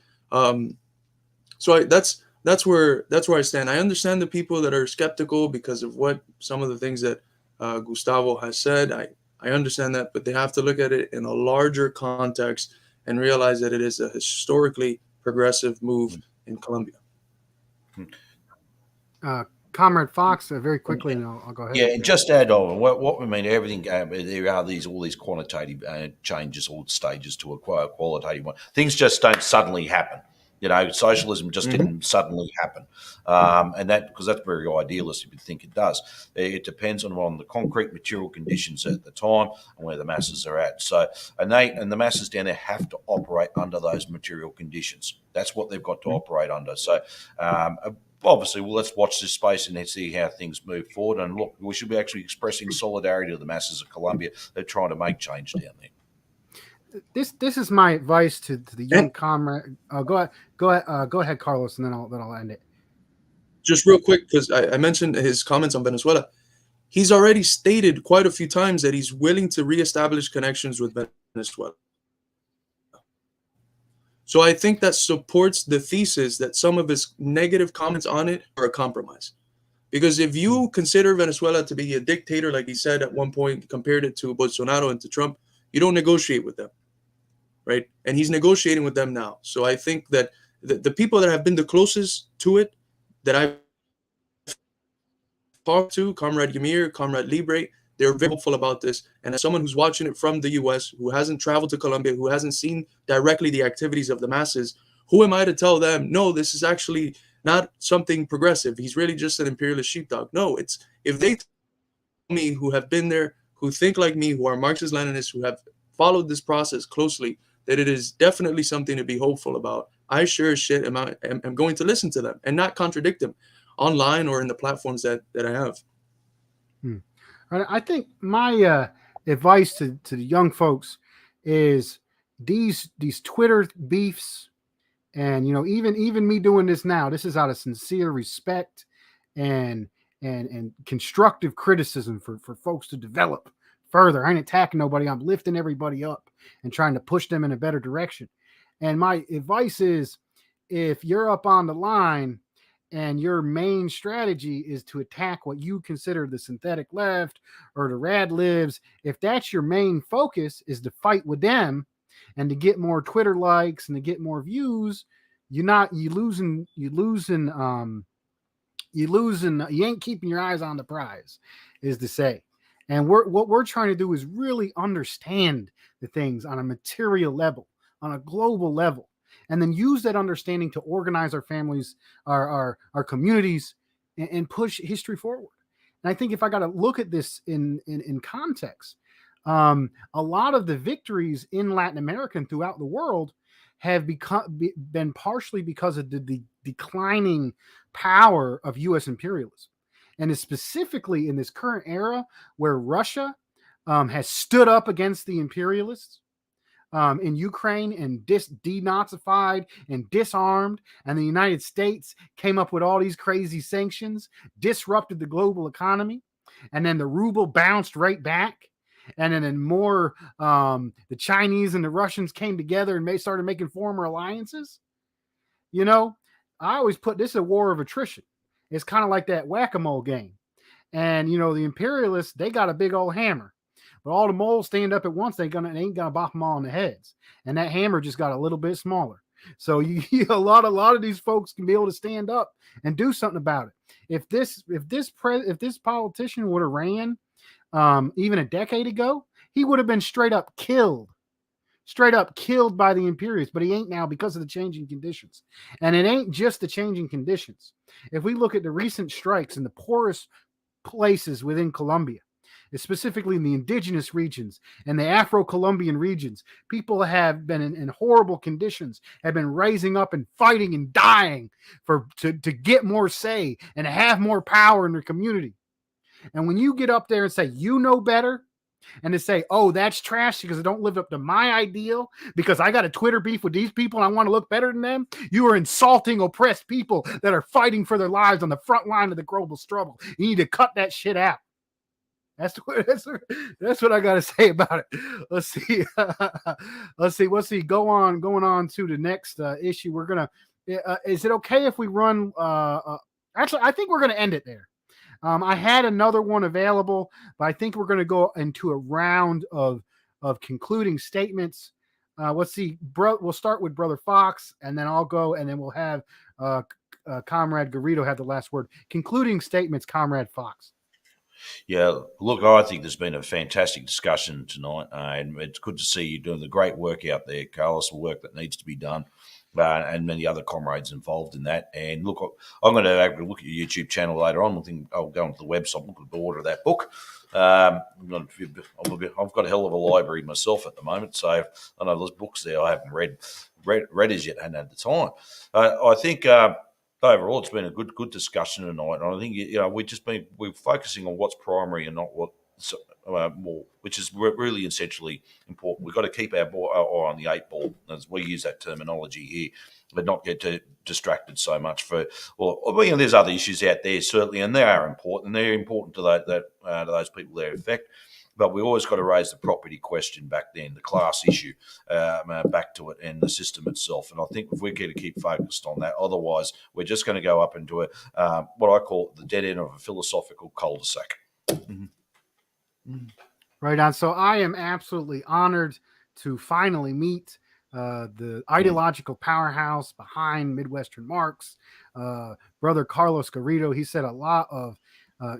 So that's where I stand. I understand the people that are skeptical because of what some of the things that Gustavo has said. I understand that, but they have to look at it in a larger context and realize that it is a historically progressive move in Colombia. Comrade Fox, very quickly, and I'll go ahead. Yeah, and just add on what we mean. Everything there are all these quantitative changes, all stages to a qualitative one. Things just don't suddenly happen. Socialism just didn't suddenly happen, and because that's very idealist if you think it does. It depends on the concrete material conditions at the time and where the masses are at. So, and the masses down there have to operate under those material conditions. That's what they've got to operate under. So, obviously, let's watch this space and see how things move forward. And look, we should be actually expressing solidarity to the masses of Colombia. They're trying to make change down there. This is my advice to the young comrade. Go ahead, Carlos, and then I'll end it. Just real quick, because I mentioned his comments on Venezuela. He's already stated quite a few times that he's willing to reestablish connections with Venezuela. So I think that supports the thesis that some of his negative comments on it are a compromise. Because if you consider Venezuela to be a dictator, like he said at one point, compared it to Bolsonaro and to Trump, you don't negotiate with them, right? And he's negotiating with them now. So I think that the people that have been the closest to it, that I've talked to, Comrade Ymir, Comrade Libre, they're very hopeful about this. And as someone who's watching it from the US, who hasn't traveled to Colombia, who hasn't seen directly the activities of the masses, who am I to tell them, no, this is actually not something progressive. He's really just an imperialist sheepdog. No, it's if they tell me, who have been there, who think like me, who are Marxist-Leninists, who have followed this process closely, that it is definitely something to be hopeful about. I sure as shit am going to listen to them and not contradict them online or in the platforms that I have. I think my advice to the young folks is these Twitter beefs, and even me doing this now, this is out of sincere respect and constructive criticism for folks to develop further. I ain't attacking nobody. I'm lifting everybody up and trying to push them in a better direction. And my advice is, if you're up on the line and your main strategy is to attack what you consider the synthetic left or the rad libs, if that's your main focus, is to fight with them and to get more Twitter likes and to get more views, you ain't keeping your eyes on the prize, is to say. And what we're trying to do is really understand the things on a material level, on a global level, and then use that understanding to organize our families, our communities, and push history forward. And I think if I got to look at this in context, a lot of the victories in Latin America and throughout the world have been partially because of the declining power of U.S. imperialism. And it's specifically in this current era where Russia has stood up against the imperialists in Ukraine and denazified and disarmed, and the United States came up with all these crazy sanctions, disrupted the global economy, and then the ruble bounced right back. And then more, the Chinese and the Russians came together and started making former alliances. I always put this a war of attrition. It's kind of like that whack-a-mole game. And, the imperialists, they got a big old hammer. But all the moles stand up at once, they ain't gonna bop them all in the heads. And that hammer just got a little bit smaller. So a lot of these folks can be able to stand up and do something about it. If this politician would have ran even a decade ago, he would have been straight up killed by the imperialists, but he ain't now because of the changing conditions. And it ain't just the changing conditions. If we look at the recent strikes in the poorest places within Colombia, specifically in the indigenous regions and the Afro-Colombian regions, people have been in horrible conditions, have been raising up and fighting and dying to get more say and to have more power in their community. And when you get up there and say, you know better, and to say, oh, that's trash because I don't live up to my ideal, because I got a Twitter beef with these people and I want to look better than them, you are insulting oppressed people that are fighting for their lives on the front line of the global struggle. You need to cut that shit out. That's what I got to say about it. Let's see. Going on to the next issue. We're going to, is it okay if we run, actually, I think we're going to end it there. I had another one available, but I think we're going to go into a round of concluding statements. Let's see. We'll start with Brother Fox, and then I'll go, and then we'll have Comrade Garrido have the last word. Concluding statements, Comrade Fox. Yeah, look, I think there's been a fantastic discussion tonight, and it's good to see you doing the great work out there, Carlos, the work that needs to be done, and many other comrades involved in that. And look, I'm going to have a look at your YouTube channel later on. I think I'll go onto the website, look at the order of that book. I've got a hell of a library myself at the moment, so I know there's books there I haven't read as yet, and at the time. I think overall, it's been a good discussion tonight. And I think we're focusing on what's primary and not what more, which is really essentially important. We've got to keep our eye on the 8 ball, as we use that terminology here, but not get distracted so much there's other issues out there certainly, and they are important. And they're important to those people they affect. But we always got to raise the property question back then, the class issue, back to it, and the system itself. And I think if we're going to keep focused on that, otherwise we're just going to go up into what I call the dead end of a philosophical cul-de-sac. Right on. So I am absolutely honored to finally meet the ideological powerhouse behind Midwestern Marx, Brother Carlos Garrido. He said a lot of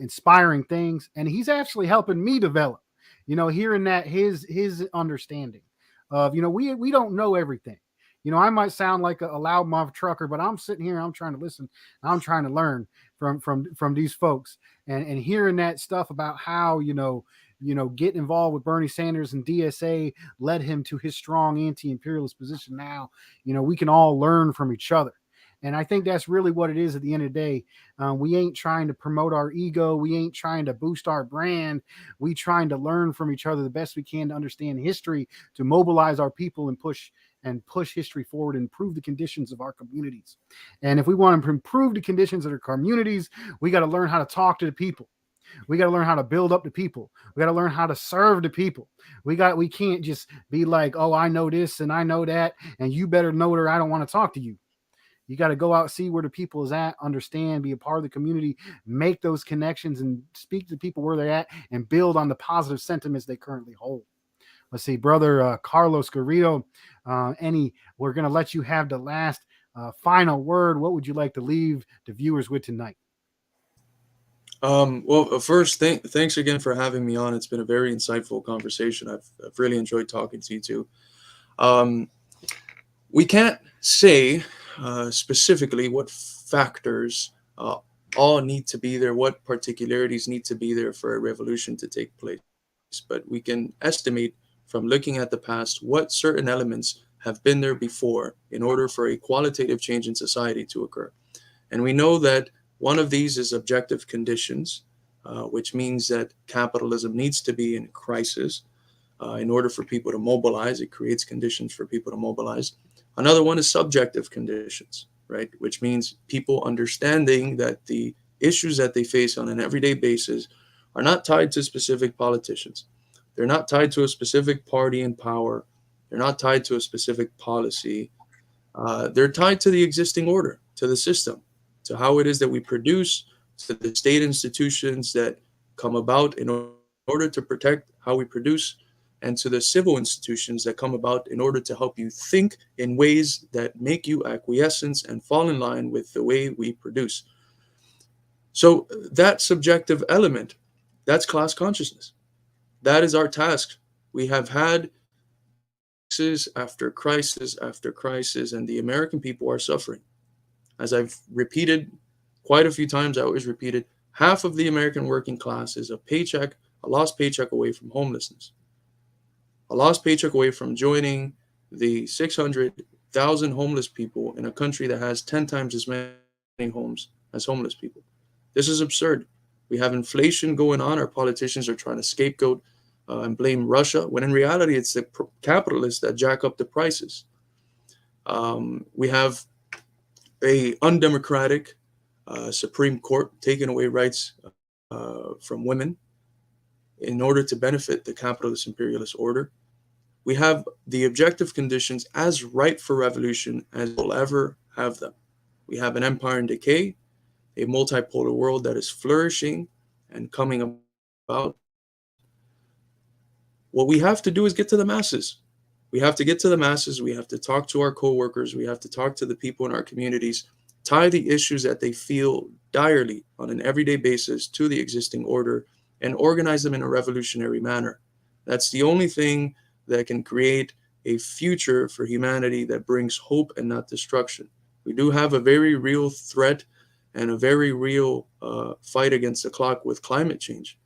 inspiring things, and he's actually helping me develop, hearing that his understanding of, we don't know everything. I might sound like a loudmouth trucker, but I'm sitting here, I'm trying to listen, I'm trying to learn from these folks, and hearing that stuff about how, getting involved with Bernie Sanders and DSA led him to his strong anti-imperialist position. Now, we can all learn from each other. And I think that's really what it is at the end of the day. We ain't trying to promote our ego. We ain't trying to boost our brand. We trying to learn from each other the best we can to understand history, to mobilize our people and push history forward and improve the conditions of our communities. And if we want to improve the conditions of our communities, we got to learn how to talk to the people. We got to learn how to build up the people. We got to learn how to serve the people. We can't just be like, oh, I know this and I know that, and you better know it or I don't want to talk to you. You got to go out, see where the people is at, understand, be a part of the community, make those connections and speak to the people where they're at and build on the positive sentiments they currently hold. Let's see, Brother Carlos Garrido, we're going to let you have the last final word. What would you like to leave the viewers with tonight? Well, first, thanks again for having me on. It's been a very insightful conversation. I've really enjoyed talking to you too. We can't say specifically what factors all need to be there, what particularities need to be there for a revolution to take place. But we can estimate from looking at the past what certain elements have been there before in order for a qualitative change in society to occur. And we know that one of these is objective conditions, which means that capitalism needs to be in crisis in order for people to mobilize. It creates conditions for people to mobilize. Another one is subjective conditions, right? Which means people understanding that the issues that they face on an everyday basis are not tied to specific politicians. They're not tied to a specific party in power. They're not tied to a specific policy. They're tied to the existing order, to the system, to how it is that we produce, to the state institutions that come about in order to protect how we produce, and to the civil institutions that come about in order to help you think in ways that make you acquiescence and fall in line with the way we produce. So that subjective element, that's class consciousness. That is our task. We have had crisis after crisis after crisis, and the American people are suffering. As I've repeated quite a few times, I always repeat it, half of the American working class is a lost paycheck away from homelessness. A lost paycheck away from joining the 600,000 homeless people in a country that has 10 times as many homes as homeless people. This is absurd. We have inflation going on. Our politicians are trying to scapegoat and blame Russia, when in reality, it's the capitalists that jack up the prices. We have a undemocratic Supreme Court taking away rights from women in order to benefit the capitalist imperialist order. We have the objective conditions as ripe for revolution as we'll ever have them. We have an empire in decay, a multipolar world that is flourishing and coming about. What we have to do is get to the masses. We have to get to the masses. We have to talk to our coworkers. We have to talk to the people in our communities, tie the issues that they feel direly on an everyday basis to the existing order, and organize them in a revolutionary manner. That's the only thing that can create a future for humanity that brings hope and not destruction. We do have a very real threat and a very real fight against the clock with climate change.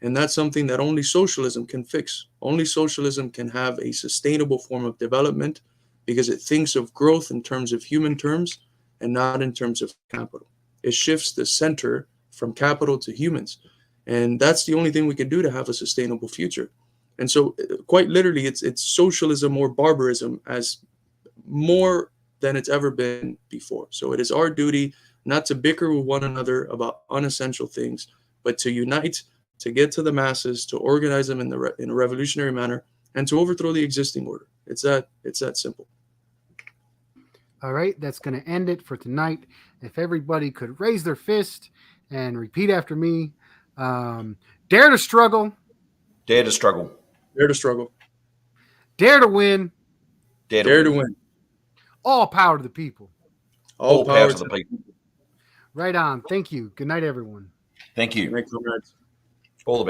And that's something that only socialism can fix. Only socialism can have a sustainable form of development because it thinks of growth in terms of human terms and not in terms of capital. It shifts the center from capital to humans. And that's the only thing we can do to have a sustainable future. And so quite literally, it's socialism or barbarism as more than it's ever been before. So it is our duty not to bicker with one another about unessential things, but to unite to get to the masses, to organize them in a revolutionary manner, and to overthrow the existing order. It's that simple. All right, that's going to end it for tonight. If everybody could raise their fist and repeat after me, dare to struggle, Dare to struggle. Dare to struggle. dare to win, Dare to win. all power to the people. All power to the people. Right on. Thank you. Good night, everyone. Thank you. Good night, comrades. All the best.